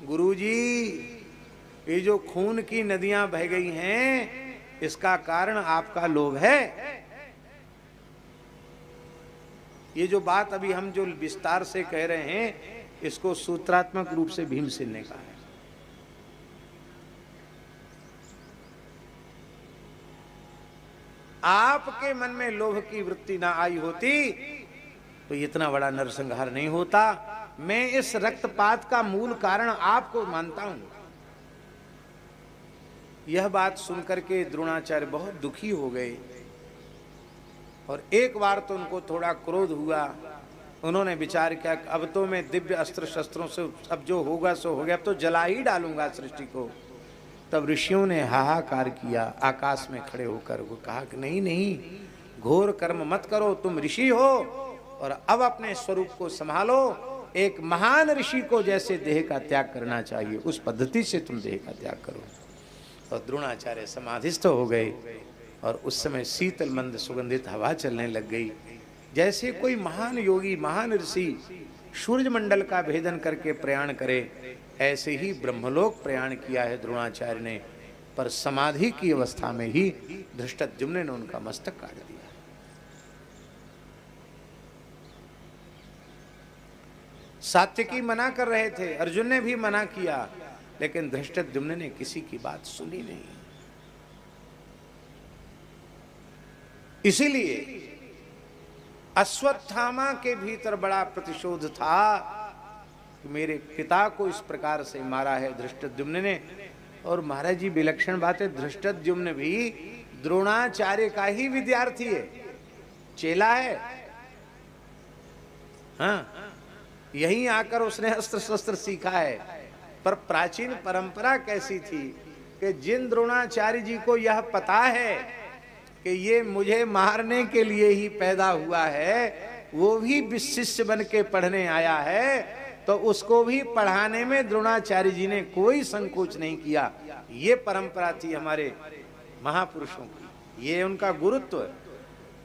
Speaker 1: गुरुजी ये जो खून की नदियां बह गई हैं इसका कारण आपका लोभ है। ये जो बात अभी हम जो विस्तार से कह रहे हैं इसको सूत्रात्मक रूप से भीमसेन ने कहा है। आपके मन में लोभ की वृत्ति ना आई होती तो इतना बड़ा नरसंहार नहीं होता। मैं इस रक्तपात का मूल कारण आपको मानता हूं। यह बात सुनकर के द्रोणाचार्य बहुत दुखी हो गए और एक बार तो उनको थोड़ा क्रोध हुआ। उन्होंने विचार किया अब तो मैं दिव्य अस्त्र शस्त्रों से अब जो होगा सो हो गया, अब तो जला ही डालूंगा सृष्टि को। तब ऋषियों ने हाहाकार किया, आकाश में खड़े होकर वो कहा कि नहीं नहीं, घोर कर्म मत करो, तुम ऋषि हो और अब अपने स्वरूप को संभालो। एक महान ऋषि को जैसे देह का त्याग करना चाहिए उस पद्धति से तुम देह का त्याग करो। और द्रोणाचार्य समाधिस्थ हो गए और उस समय शीतल मंद सुगंधित हवा चलने लग गई। जैसे कोई महान योगी महान ऋषि सूर्य मंडल का भेदन करके प्रयाण करे, ऐसे ही ब्रह्मलोक प्रयाण किया है द्रोणाचार्य ने। पर समाधि की अवस्था में ही धृष्टद्युम्न ने उनका मस्तक काट दिया। सात्यकी मना कर रहे थे, अर्जुन ने भी मना किया, लेकिन धृष्टद्युम्न ने किसी की बात सुनी नहीं। इसीलिए अश्वत्थामा के भीतर बड़ा प्रतिशोध था कि मेरे पिता को इस प्रकार से मारा है धृष्टद्युम्न ने। और महाराज जी विलक्षण बात है, धृष्टद्युम्न भी द्रोणाचार्य का ही विद्यार्थी है, चेला है। हाँ, यहीं आकर उसने अस्त्र शस्त्र सीखा है। पर प्राचीन परंपरा कैसी थी कि जिन द्रोणाचार्य जी को यह पता है कि ये मुझे मारने के लिए ही पैदा हुआ है, वो भी शिष्य बन के पढ़ने आया है, तो उसको भी पढ़ाने में द्रोणाचार्य जी ने कोई संकोच नहीं किया। ये परंपरा थी हमारे महापुरुषों की, ये उनका गुरुत्व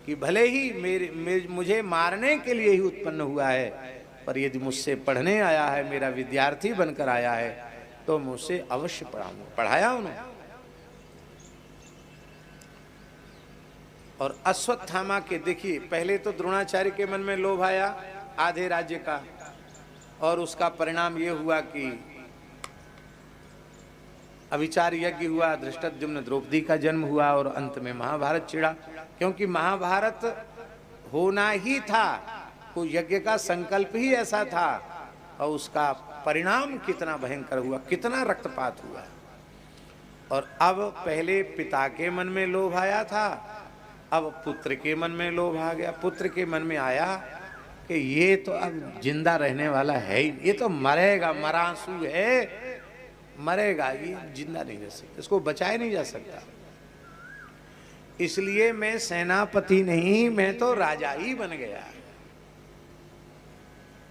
Speaker 1: कि भले ही मुझे मारने के लिए ही उत्पन्न हुआ है, पर यदि मुझसे पढ़ने आया है, मेरा विद्यार्थी बनकर आया है, तो मुझसे अवश्य पढ़ाऊंगा। पढ़ाया उन्होंने। और अश्वत्थामा के देखिए, पहले तो द्रोणाचार्य के मन में लोभ आया आधे राज्य का, और उसका परिणाम ये हुआ कि अविचार यज्ञ हुआ, धृष्टद्युम्न द्रौपदी का जन्म हुआ और अंत में महाभारत छिड़ा। क्योंकि महाभारत होना ही था, वो यज्ञ का संकल्प ही ऐसा था, और उसका परिणाम कितना भयंकर हुआ, कितना रक्तपात हुआ। और अब पहले पिता के मन में लोभ आया था, अब पुत्र के मन में लोभ आ गया। पुत्र के मन में आया कि ये तो अब जिंदा रहने वाला है ही, ये तो मरेगा, मरासू है, मरेगा, ये जिंदा नहीं रह सकता, इसको बचाया नहीं जा सकता। इसलिए मैं सेनापति नहीं, मैं तो राजा ही बन गया।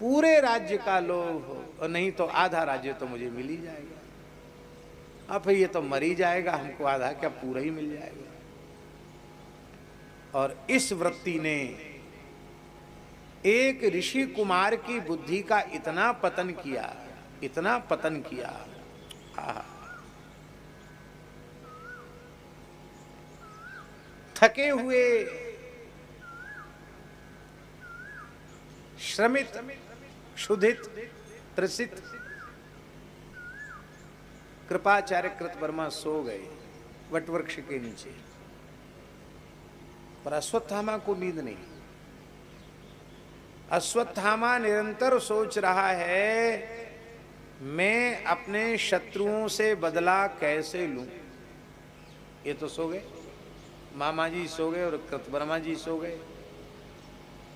Speaker 1: पूरे राज्य का लोभ हो, और नहीं तो आधा राज्य तो मुझे मिल ही जाएगा। अब ये तो मर ही जाएगा, हमको आधा क्या पूरा ही मिल जाएगा। और इस वृत्ति ने एक ऋषि कुमार की बुद्धि का इतना पतन किया, इतना पतन किया। थके हुए, श्रमित, क्षुधित, त्रसित कृपाचार्य कृतवर्मा सो गए वटवृक्ष के नीचे। पर अश्वत्थामा को नींद नहीं। अश्वत्थामा निरंतर सोच रहा है, मैं अपने शत्रुओं से बदला कैसे लूं। ये तो सो गए, मामा जी सो गए और कृतवर्मा जी सो गए,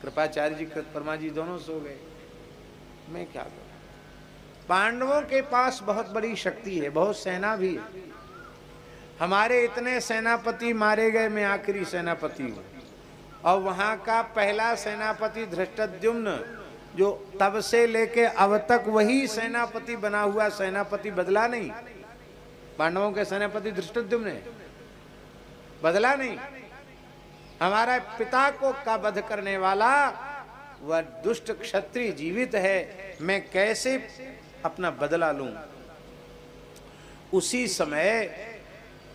Speaker 1: कृपाचार्य जी कृतवर्मा जी दोनों सो गए। मैं क्या करूं? पांडवों के पास बहुत बड़ी शक्ति है, बहुत सेना भी है। हमारे इतने सेनापति मारे गए, मैं आखिरी सेनापति हूं। और वहां का पहला सेनापति धृष्टद्युम्न, जो तब से लेके अब तक वही सेनापति बना हुआ, सेनापति बदला नहीं। पांडवों के सेनापति धृष्टद्युम्न ने बदला नहीं। हमारा पिता को का वध करने वाला वह दुष्ट क्षत्रिय जीवित है, मैं कैसे अपना बदला लूं। उसी समय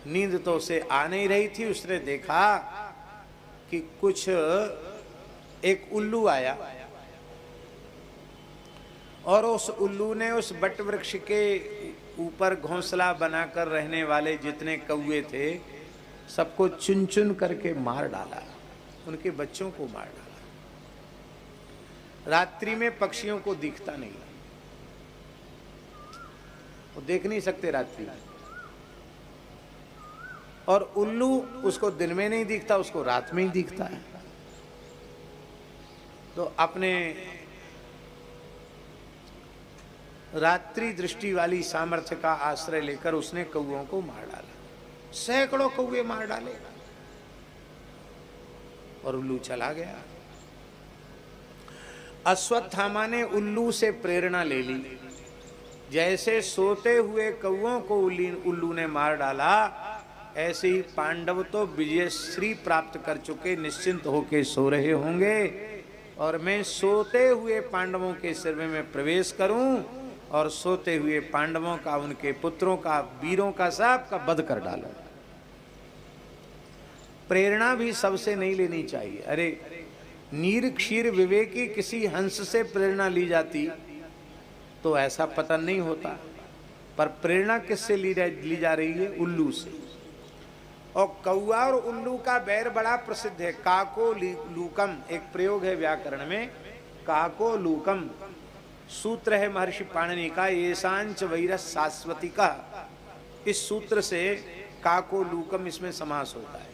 Speaker 1: नींद तो उसे आ नहीं रही थी, उसने देखा कि कुछ एक उल्लू आया और उस उल्लू ने उस बट वृक्ष के ऊपर घोंसला बनाकर रहने वाले जितने कौवे थे सबको चुन चुन करके मार डाला, उनके बच्चों को मार डाला। रात्रि में पक्षियों को दिखता नहीं, वो देख नहीं सकते रात्रि में, और उल्लू उसको दिन में नहीं दिखता, उसको रात में ही दिखता है। तो अपने रात्रि दृष्टि वाली सामर्थ्य का आश्रय लेकर उसने कौओं को मार डाला, सैकड़ों कौवे मार डाले और उल्लू चला गया। अश्वत्थामा ने उल्लू से प्रेरणा ले ली, जैसे सोते हुए कौओं को उल्लू ने मार डाला, ऐसे ही पांडव तो विजयश्री प्राप्त कर चुके निश्चिंत होके सो रहे होंगे, और मैं सोते हुए पांडवों के सिर में प्रवेश करूं और सोते हुए पांडवों का, उनके पुत्रों का, वीरों का, सबका वध कर डालूं। प्रेरणा भी सबसे नहीं लेनी चाहिए। अरे नीर क्षीर विवेकी किसी हंस से प्रेरणा ली जाती तो ऐसा पतन नहीं होता, पर प्रेरणा किससे ली जा रही है? उल्लू से। और कौआ और उल्लू का बैर बड़ा प्रसिद्ध है। काको लूकम एक प्रयोग है व्याकरण में, काको लूकम सूत्र है महर्षि पाणिनि का, येषांच वैरस शाश्वती का। इस सूत्र से काको लूकम इसमें समास होता है।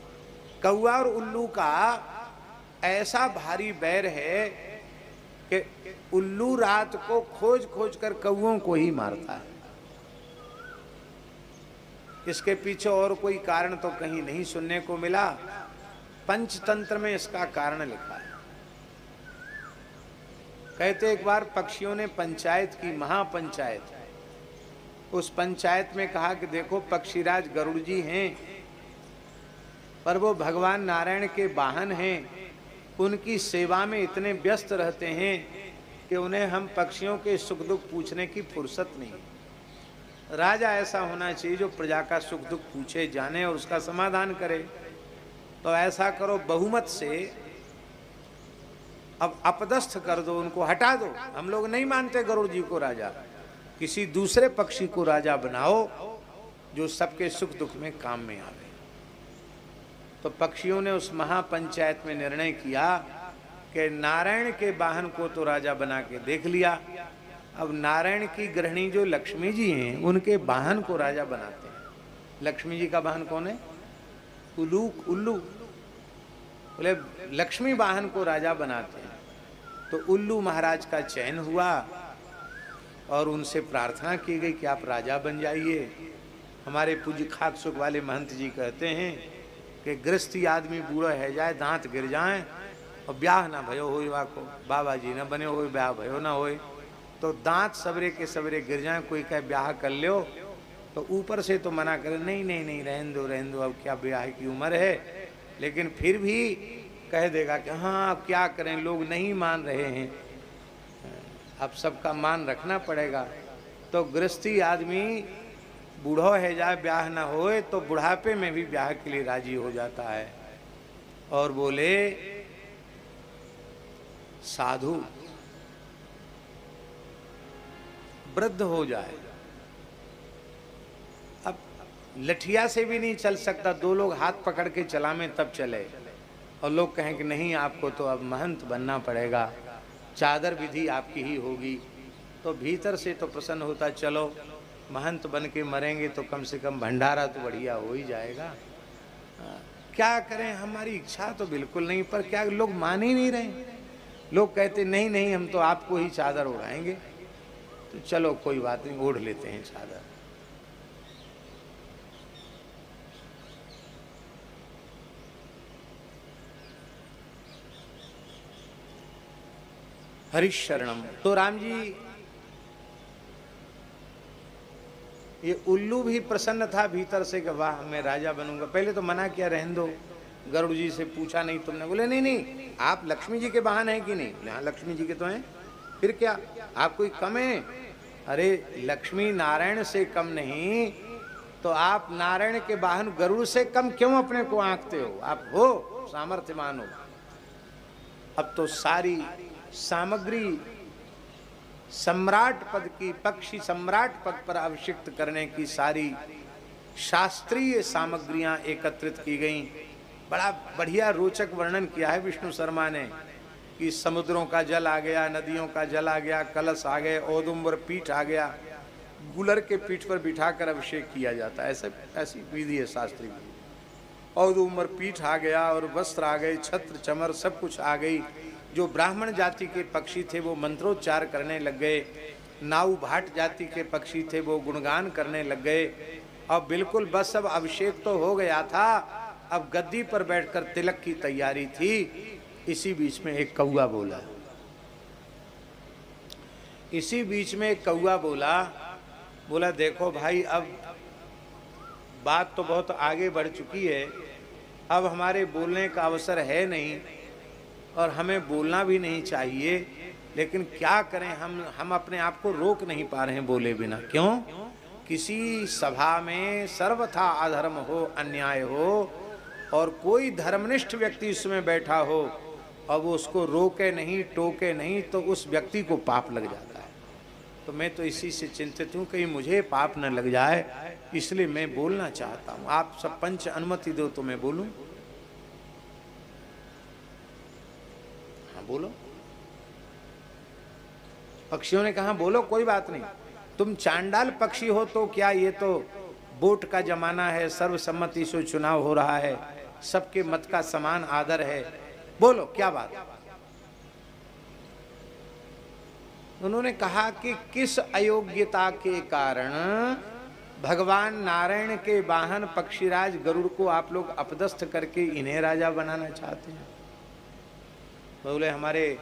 Speaker 1: कौआ और उल्लू का ऐसा भारी बैर है कि उल्लू रात को खोज खोज कर कौओं को ही मारता है। इसके पीछे और कोई कारण तो कहीं नहीं सुनने को मिला, पंचतंत्र में इसका कारण लिखा है। कहते एक बार पक्षियों ने पंचायत की, महापंचायत, उस पंचायत में कहा कि देखो पक्षीराज गरुड़ जी हैं, पर वो भगवान नारायण के वाहन हैं, उनकी सेवा में इतने व्यस्त रहते हैं कि उन्हें हम पक्षियों के सुख दुख पूछने की फुर्सत नहीं। राजा ऐसा होना चाहिए जो प्रजा का सुख दुख पूछे, जाने और उसका समाधान करे। तो ऐसा करो, बहुमत से अब अपदस्थ कर दो, उनको हटा दो। हम लोग नहीं मानते गरुड़ जी को राजा, किसी दूसरे पक्षी को राजा बनाओ जो सबके सुख दुख में काम में आवे। तो पक्षियों ने उस महापंचायत में निर्णय किया कि नारायण के वाहन को तो राजा बना के देख लिया, अब नारायण की गृहिणी जो लक्ष्मी जी हैं उनके वाहन को राजा बनाते हैं। लक्ष्मी जी का वाहन कौन है? उल्लू। बोले लक्ष्मी वाहन को राजा बनाते हैं। तो उल्लू महाराज का चयन हुआ और उनसे प्रार्थना की गई कि आप राजा बन जाइए। हमारे पूज्य खाक सुख वाले महंत जी कहते हैं कि गृहस्थी आदमी बूढ़ा है जाए, दांत गिर जाए और ब्याह ना भयो हो, वाको बाबा जी न बने हो, ब्याह भयो ना होए, तो दांत सवेरे के सवेरे गिर जाए, कोई कहे ब्याह कर लो तो ऊपर से तो मना करे, नहीं नहीं नहीं रहने दो, अब क्या ब्याह की उम्र है। लेकिन फिर भी कह देगा कि हाँ अब क्या करें, लोग नहीं मान रहे हैं, अब सबका मान रखना पड़ेगा। तो गृहस्थी आदमी बूढ़ो है जाए, ब्याह ना होए, तो बुढ़ापे में भी ब्याह के लिए राजी हो जाता है। और बोले साधु वृद्ध हो जाए, अब लठिया से भी नहीं चल सकता, दो लोग हाथ पकड़ के चलावें तब चले, और लोग कहें कि नहीं आपको तो अब महंत बनना पड़ेगा, चादर विधि आपकी ही होगी, तो भीतर से तो प्रसन्न होता, चलो महंत बन के मरेंगे तो कम से कम भंडारा तो बढ़िया हो ही जाएगा। क्या करें, हमारी इच्छा तो बिल्कुल नहीं, पर क्या लोग मान ही नहीं रहे। लोग कहते नहीं नहीं हम तो आपको ही चादर उड़ाएंगे, तो चलो कोई बात नहीं, ओढ़ लेते हैं चादर। हरिशरणम। तो राम जी, ये उल्लू भी प्रसन्न था भीतर से कि वाह मैं राजा बनूंगा। पहले तो मना किया रहने दो, गरुड़ जी से पूछा नहीं तुमने? बोले नहीं नहीं, आप लक्ष्मी जी के वाहन हैं कि नहीं? बोले हाँ लक्ष्मी जी के तो हैं। फिर क्या, आप कोई कम है? अरे लक्ष्मी नारायण से कम नहीं तो आप नारायण के वाहन गरुड़ से कम क्यों अपने को आंकते हो? आप हो सामर्थ्यमान हो। अब तो सारी सामग्री सम्राट पद की, पक्षी सम्राट पद पर अभिषिक्त करने की सारी शास्त्रीय सामग्रियां एकत्रित की गईं। बड़ा बढ़िया रोचक वर्णन किया है विष्णु शर्मा ने कि समुद्रों का जल आ गया, नदियों का जल आ गया, कलश आ गए, औदुंबर पीठ आ गया, गुलर के पीठ पर बिठाकर अभिषेक किया जाता है। ऐसी विधि है शास्त्रीय विधि। औदुंबर पीठ आ गया और वस्त्र आ गए, छत्र चमर सब कुछ आ गई। जो ब्राह्मण जाति के पक्षी थे वो मंत्रोच्चार करने लग गए, नाऊ भाट जाति के पक्षी थे वो गुणगान करने लग गए। अब बिल्कुल बस अब अभिषेक तो हो गया था, अब गद्दी पर बैठकर तिलक की तैयारी थी। इसी बीच में एक कौआ बोला, इसी बीच में एक कौआ बोला देखो भाई अब बात तो बहुत आगे बढ़ चुकी है, अब हमारे बोलने का अवसर है नहीं और हमें बोलना भी नहीं चाहिए, लेकिन क्या करें, हम अपने आप को रोक नहीं पा रहे हैं बोले बिना। क्यों? किसी सभा में सर्वथा अधर्म हो, अन्याय हो और कोई धर्मनिष्ठ व्यक्ति उसमें बैठा हो और वो उसको रोके नहीं, टोके नहीं तो उस व्यक्ति को पाप लग जाता है। तो मैं तो इसी से चिंतित हूँ कहीं मुझे पाप न लग जाए, इसलिए मैं बोलना चाहता हूँ। आप सब पंच अनुमति दो तो मैं बोलूं। हाँ बोलो। पक्षियों ने कहा बोलो, कोई बात नहीं। तुम चांडाल पक्षी हो तो क्या, ये तो वोट का जमाना है, सर्वसम्मति से चुनाव हो रहा है, सबके मत का समान आदर है, बोलो क्या बात। उन्होंने कहा कि किस अयोग्यता के कारण भगवान नारायण के वाहन पक्षीराज गरुड़ को आप लोग अपदस्थ करके इन्हें राजा बनाना चाहते हैं? बोले हमारे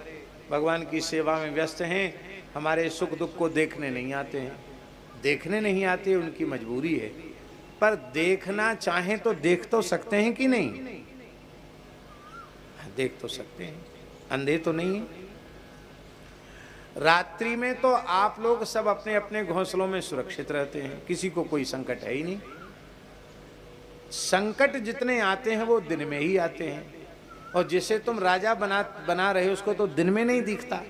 Speaker 1: भगवान की सेवा में व्यस्त हैं, हमारे सुख दुख को देखने नहीं आते हैं। देखने नहीं आते उनकी मजबूरी है, पर देखना चाहें तो देख तो सकते हैं कि नहीं? देख तो सकते हैं, अंधे तो नहीं है। रात्रि में तो आप लोग सब अपने अपने घोंसलों में सुरक्षित रहते हैं, किसी को कोई संकट है ही नहीं। संकट जितने आते हैं वो दिन में ही आते हैं, और जिसे तुम राजा बना रहे हो उसको तो दिन में नहीं दिखता,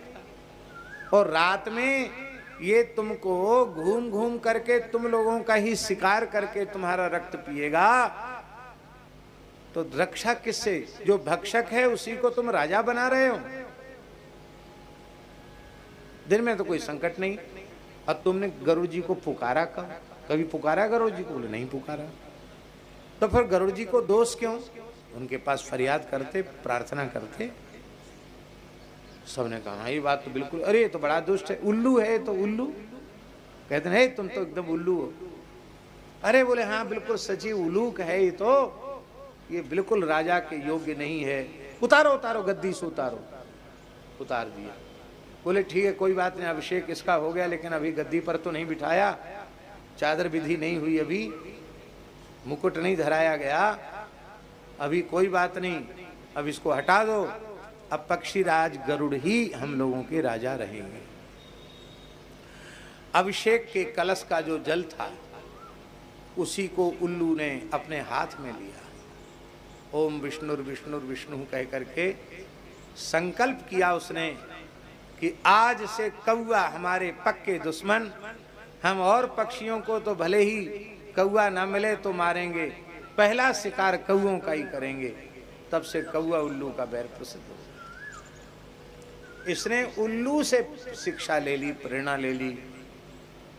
Speaker 1: और रात में ये तुमको घूम घूम करके तुम लोगों का ही शिकार करके तुम्हारा रक्त पिएगा, तो रक्षा किससे? जो भक्षक है उसी को तुम राजा बना रहे हो। दिन में तो कोई संकट नहीं। अब तुमने गरुड़ जी को पुकारा, कभी पुकारा गरुड़ जी को? बोले नहीं पुकारा। तो फिर गरुड़ जी को दोष क्यों? उनके पास फरियाद करते, प्रार्थना करते। सबने कहा ये बात तो बिल्कुल, अरे ये तो बड़ा दुष्ट है, उल्लू है तो उल्लू। कहते हैं तुम तो एकदम उल्लू हो। अरे बोले हाँ बिल्कुल सची उल्लूक है ये तो, ये बिल्कुल राजा के योग्य नहीं है, उतारो उतारो गद्दी से उतारो। उतार दिया। बोले ठीक है कोई बात नहीं, अभिषेक इसका हो गया, लेकिन अभी गद्दी पर तो नहीं बिठाया, चादर विधि नहीं हुई, अभी मुकुट नहीं धराया गया, अभी कोई बात नहीं, अब इसको हटा दो, अब पक्षीराज गरुड़ ही हम लोगों के राजा रहेंगे। अभिषेक के कलश का जो जल था उसी को उल्लू ने अपने हाथ में लिया, ओम विष्णुर विष्णुर विष्णु कह करके संकल्प किया उसने कि आज से कौआ हमारे पक्के दुश्मन, हम और पक्षियों को तो भले ही कौआ ना मिले तो मारेंगे, पहला शिकार कौओं का ही करेंगे। तब से कौआ उल्लू का बैर प्रसिद्ध हो गया। इसने उल्लू से शिक्षा ले ली, प्रेरणा ले ली,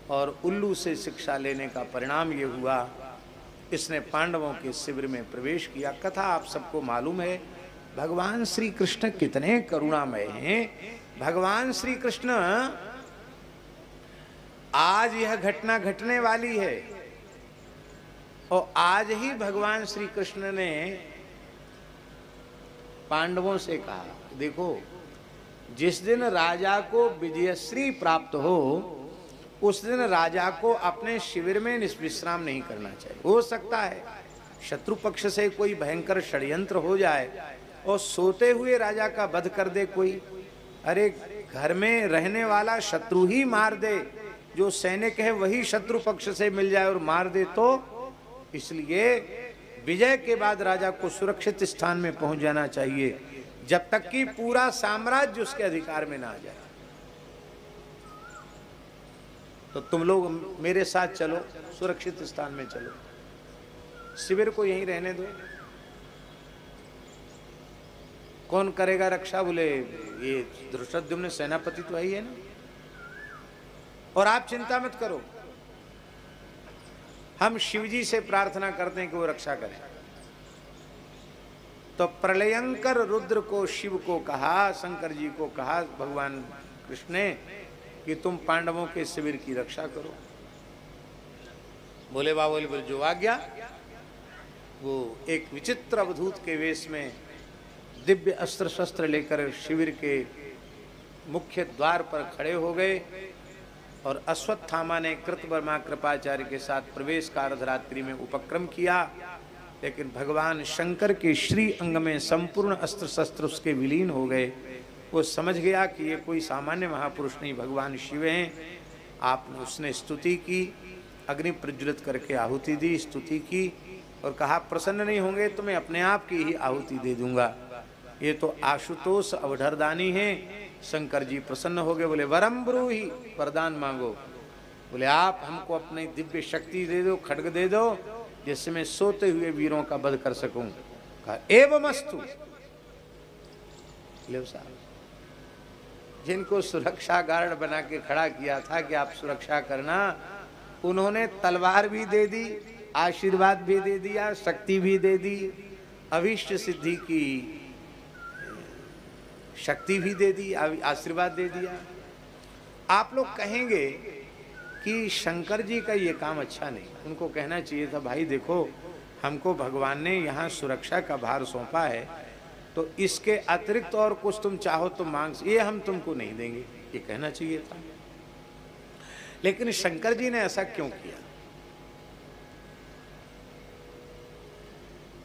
Speaker 1: और उल्लू से शिक्षा लेने का परिणाम ये हुआ इसने पांडवों के शिविर में प्रवेश किया। कथा आप सबको मालूम है, भगवान श्री कृष्ण कितने करुणामय हैं। भगवान श्री कृष्ण, आज यह घटना घटने वाली है और आज ही भगवान श्री कृष्ण ने पांडवों से कहा, देखो जिस दिन राजा को विजयश्री प्राप्त हो उस दिन राजा को अपने शिविर में निष्विश्राम नहीं करना चाहिए। हो सकता है शत्रु पक्ष से कोई भयंकर षड्यंत्र हो जाए और सोते हुए राजा का वध कर दे कोई, अरे घर में रहने वाला शत्रु ही मार दे, जो सैनिक है वही शत्रु पक्ष से मिल जाए और मार दे, तो इसलिए विजय के बाद राजा को सुरक्षित स्थान में पहुंच जाना चाहिए, जब तक कि पूरा साम्राज्य उसके अधिकार में ना आ जाए। तो तुम लोग मेरे साथ चलो, सुरक्षित स्थान में चलो, शिविर को यहीं रहने दो। कौन करेगा रक्षा? बोले ये धृष्टद्युम्न सेनापति तो ही है ना, और आप चिंता मत करो, हम शिवजी से प्रार्थना करते हैं कि वो रक्षा करें। तो प्रलयंकर रुद्र को शिव को कहा, शंकर जी को कहा भगवान कृष्ण ने कि तुम पांडवों के शिविर की रक्षा करो। बोले बाबोली बोले जो आज्ञा। वो एक विचित्र अवधूत के वेश में दिव्य अस्त्र शस्त्र लेकर शिविर के मुख्य द्वार पर खड़े हो गए, और अश्वत्थामा ने कृतवर्मा कृपाचार्य के साथ प्रवेश का अर्धरात्रि में उपक्रम किया, लेकिन भगवान शंकर के श्री अंग में संपूर्ण अस्त्र शस्त्र उसके विलीन हो गए। वो समझ गया कि ये कोई सामान्य महापुरुष नहीं, भगवान शिव हैं। आपने उसने स्तुति की, अग्नि प्रज्वलित करके आहुति दी, स्तुति की, और कहा प्रसन्न नहीं होंगे तो मैं अपने आप की ही आहुति दे दूंगा। ये तो आशुतोष अवधरदानी हैं। शंकर जी प्रसन्न हो गए, बोले वरम ब्रूहि, वरदान मांगो। बोले आप हमको अपनी दिव्य शक्ति दे दो, खड्ग दे दो, जिससे मैं सोते हुए वीरों का वध कर सकूं। कहा एवमस्तु। ले साहब, जिनको सुरक्षा गार्ड बना के खड़ा किया था कि आप सुरक्षा करना, उन्होंने तलवार भी दे दी, आशीर्वाद भी दे दिया, शक्ति भी दे दी, अभीष्ट सिद्धि की शक्ति भी दे दी, आशीर्वाद दे दिया। आप लोग कहेंगे कि शंकर जी का ये काम अच्छा नहीं, उनको कहना चाहिए था भाई देखो हमको भगवान ने यहाँ सुरक्षा का भार सौंपा है, तो इसके अतिरिक्त और कुछ तुम चाहो तो मांग, ये हम तुमको नहीं देंगे, ये कहना चाहिए था। लेकिन शंकर जी ने ऐसा क्यों किया?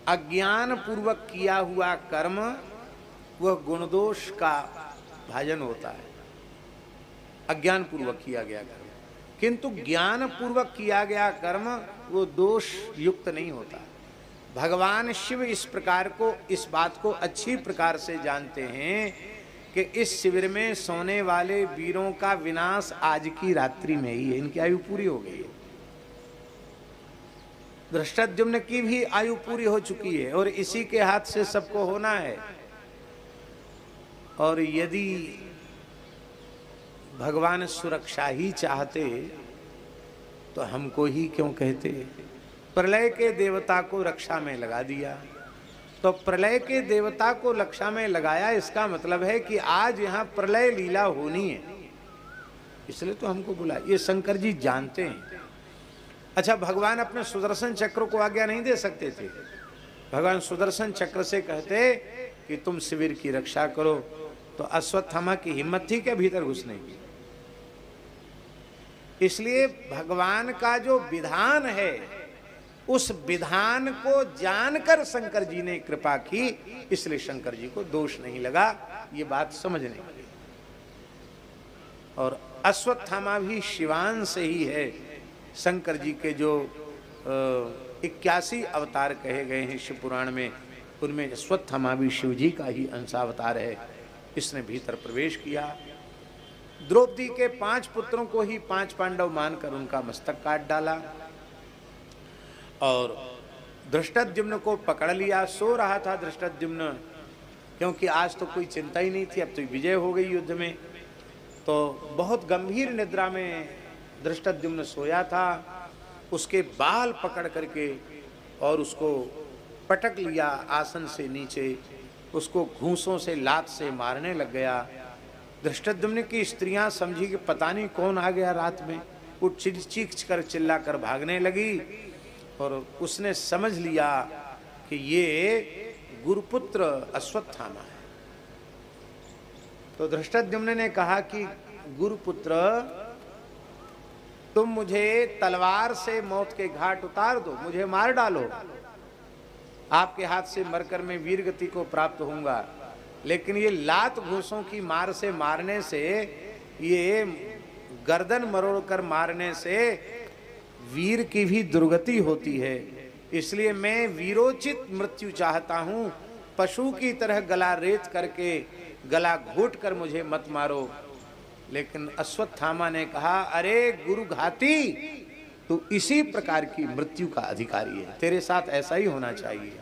Speaker 1: अज्ञान पूर्वक किया हुआ कर्म वह गुणदोष का भाजन होता है, अज्ञान पूर्वक किया गया कर्म, किंतु ज्ञान पूर्वक किया गया कर्म वो दोष युक्त नहीं होता। भगवान शिव इस प्रकार को, इस बात को अच्छी प्रकार से जानते हैं कि इस शिविर में सोने वाले वीरों का विनाश आज की रात्रि में ही है, इनकी आयु पूरी हो गई है। धृष्टद्युम्न की भी आयु पूरी हो चुकी है और इसी के हाथ से सबको होना है। और यदि भगवान सुरक्षा ही चाहते तो हमको ही क्यों कहते? प्रलय के देवता को रक्षा में लगा दिया, तो प्रलय के देवता को रक्षा में लगाया, इसका मतलब है कि आज यहाँ प्रलय लीला होनी है, इसलिए तो हमको बुला। ये शंकर जी जानते हैं। अच्छा, भगवान अपने सुदर्शन चक्र को आज्ञा नहीं दे सकते थे? भगवान सुदर्शन चक्र से कहते कि तुम शिविर की रक्षा करो, तो अश्वत्थामा की हिम्मत थी क्या भीतर घुसने की? इसलिए भगवान का जो विधान है उस विधान को जानकर शंकर जी ने कृपा की, इसलिए शंकर जी को दोष नहीं लगा, ये बात समझने की। और अश्वत्थामा भी शिवान से ही है। शंकर जी के जो 81 अवतार कहे गए हैं शिव पुराण में, उनमें अश्वत्थामा भी शिव जी का ही अंशावतार है। इसने भीतर प्रवेश किया, द्रौपदी के 5 पुत्रों को ही 5 पांडव मानकर उनका मस्तक काट डाला, और धृष्टद्युम्न को पकड़ लिया। सो रहा था धृष्टद्युम्न, क्योंकि आज तो कोई चिंता ही नहीं थी, अब तो विजय हो गई युद्ध में। तो बहुत गंभीर निद्रा में धृष्टद्युम्न सोया था। उसके बाल पकड़ करके और उसको पटक लिया आसन से नीचे, उसको घूंसों से लात से मारने लग गया। धृष्टद्युम्न की स्त्रियां समझी कि पता नहीं कौन आ गया रात में, वो चीख कर चिल्ला कर भागने लगी, और उसने समझ लिया कि ये गुरुपुत्र अश्वत्थामा है। तो धृष्टद्युम्न ने कहा कि गुरुपुत्र, तुम मुझे तलवार से मौत के घाट उतार दो, मुझे मार डालो, आपके हाथ से मरकर मैं वीर गति को प्राप्त होऊंगा, लेकिन ये लात घूसों की मार से मारने से, ये गर्दन मरोड़ कर मारने से वीर की भी दुर्गति होती है। इसलिए मैं वीरोचित मृत्यु चाहता हूं, पशु की तरह गला रेत करके गला घोट कर मुझे मत मारो। लेकिन अश्वत्थामा ने कहा, अरे गुरु घाती, तू इसी प्रकार की मृत्यु का अधिकारी है, तेरे साथ ऐसा ही होना चाहिए।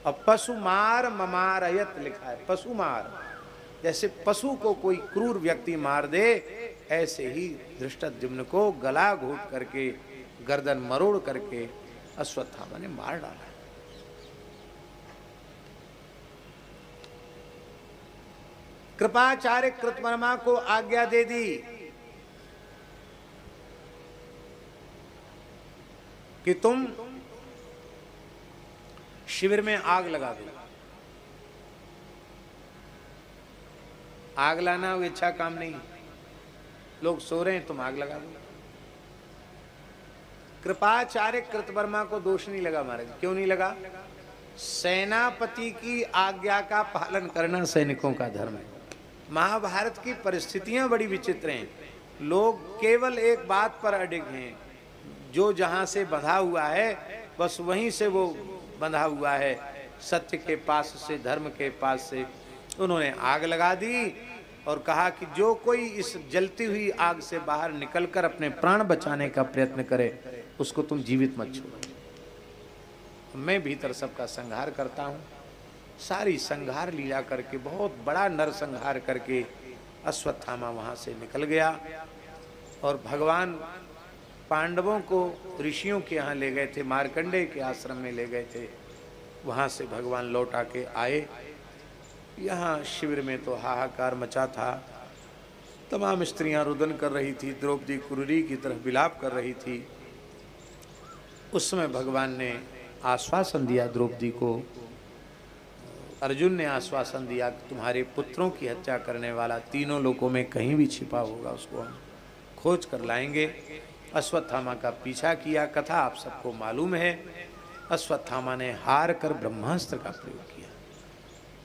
Speaker 1: अब पशु मार ममारयत लिखा है, पशु मार, जैसे पशु को कोई क्रूर व्यक्ति मार दे, ऐसे ही धृष्टद्युम्न को गला घोट करके गर्दन मरोड़ करके अश्वत्थामा ने मार डाला। कृपाचार्य कृतवर्मा को आज्ञा दे दी कि तुम शिविर में आग लगा दो। आग लाना वो अच्छा काम नहीं, लोग सो रहे हैं तुम आग लगा दो। कृपाचार्य कृतवर्मा को दोष नहीं लगा महाराज। क्यों नहीं लगा? सेनापति की आज्ञा का पालन करना सैनिकों का धर्म है। महाभारत की परिस्थितियां बड़ी विचित्र हैं। लोग केवल एक बात पर अडिग हैं, जो जहां से बंधा हुआ है बस वहीं से वो बंधा हुआ है, सत्य के पास से, धर्म के पास से। उन्होंने आग लगा दी और कहा कि जो कोई इस जलती हुई आग से बाहर निकलकर अपने प्राण बचाने का प्रयत्न करे, उसको तुम जीवित मत छोड़ो। मैं भीतर सबका संहार करता हूँ। सारी संहार लीला करके, बहुत बड़ा नरसंहार करके अश्वत्थामा वहाँ से निकल गया और भगवान पांडवों को ऋषियों के यहाँ ले गए थे, मार्कंडेय के आश्रम में ले गए थे। वहाँ से भगवान लौट आके आए। यहाँ शिविर में तो हाहाकार मचा था। तमाम स्त्रियां रुदन कर रही थी, द्रौपदी कुररी की तरह विलाप कर रही थी। उस समय भगवान ने आश्वासन दिया द्रौपदी को, अर्जुन ने आश्वासन दिया कि तुम्हारे पुत्रों की हत्या करने वाला तीनों लोकों में कहीं भी छिपा होगा, उसको हम खोज कर लाएंगे। अश्वत्थामा का पीछा किया, कथा आप सबको मालूम है। अश्वत्थामा ने हार कर ब्रह्मास्त्र का प्रयोग किया।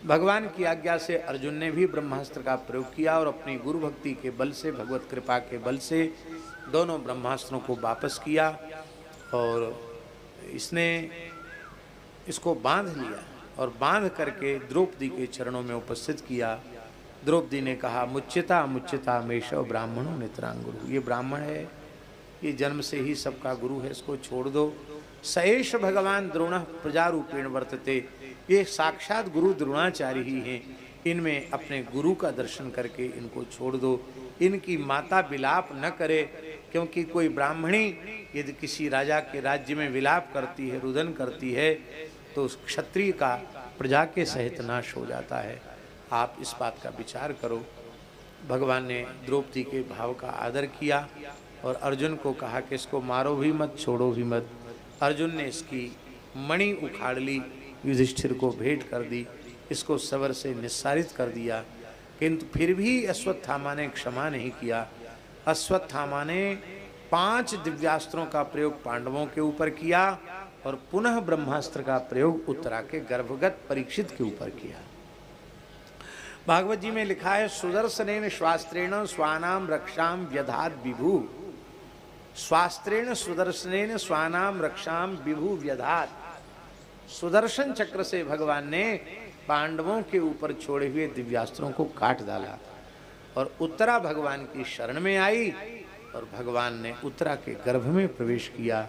Speaker 1: भगवान की आज्ञा से अर्जुन ने भी ब्रह्मास्त्र का प्रयोग किया और अपनी गुरु भक्ति के बल से, भगवत कृपा के बल से दोनों ब्रह्मास्त्रों को वापस किया और इसको बांध लिया और बांध करके द्रौपदी के चरणों में उपस्थित किया। द्रौपदी ने कहा, मुच्यता मुच्यता मेषव ब्राह्मणो नितरांग गुरु। ये ब्राह्मण है, ये जन्म से ही सबका गुरु है, इसको छोड़ दो। सएष भगवान द्रोण प्रजारूपेण वर्तते। ये साक्षात गुरु द्रोणाचार्य ही हैं। इनमें अपने गुरु का दर्शन करके इनको छोड़ दो। इनकी माता विलाप न करे, क्योंकि कोई ब्राह्मणी यदि किसी राजा के राज्य में विलाप करती है, रुदन करती है, तो उस क्षत्रिय का प्रजा के सहित नाश हो जाता है। आप इस बात का विचार करो। भगवान ने द्रौपदी के भाव का आदर किया और अर्जुन को कहा कि इसको मारो भी मत, छोड़ो भी मत। अर्जुन ने इसकी मणि उखाड़ ली, युधिष्ठिर को भेंट कर दी, इसको सवर से निस्सारित कर दिया। किंतु फिर भी अश्वत्थामा ने क्षमा नहीं किया। अश्वत्थामा ने 5 दिव्यास्त्रों का प्रयोग पांडवों के ऊपर किया और पुनः ब्रह्मास्त्र का प्रयोग उत्तरा के गर्भगत परीक्षित के ऊपर किया। भागवत जी में लिखा है, सुदर्शनेन स्वास्त्रेण स्वानाम रक्षाम व्यधात विभु। स्वास्त्रेण सुदर्शनेन स्वानाम रक्षाम विभु व्यधात। सुदर्शन चक्र से भगवान ने पांडवों के ऊपर छोड़े हुए दिव्यास्त्रों को काट डाला और उत्तरा भगवान की शरण में आई और भगवान ने उत्तरा के गर्भ में प्रवेश किया।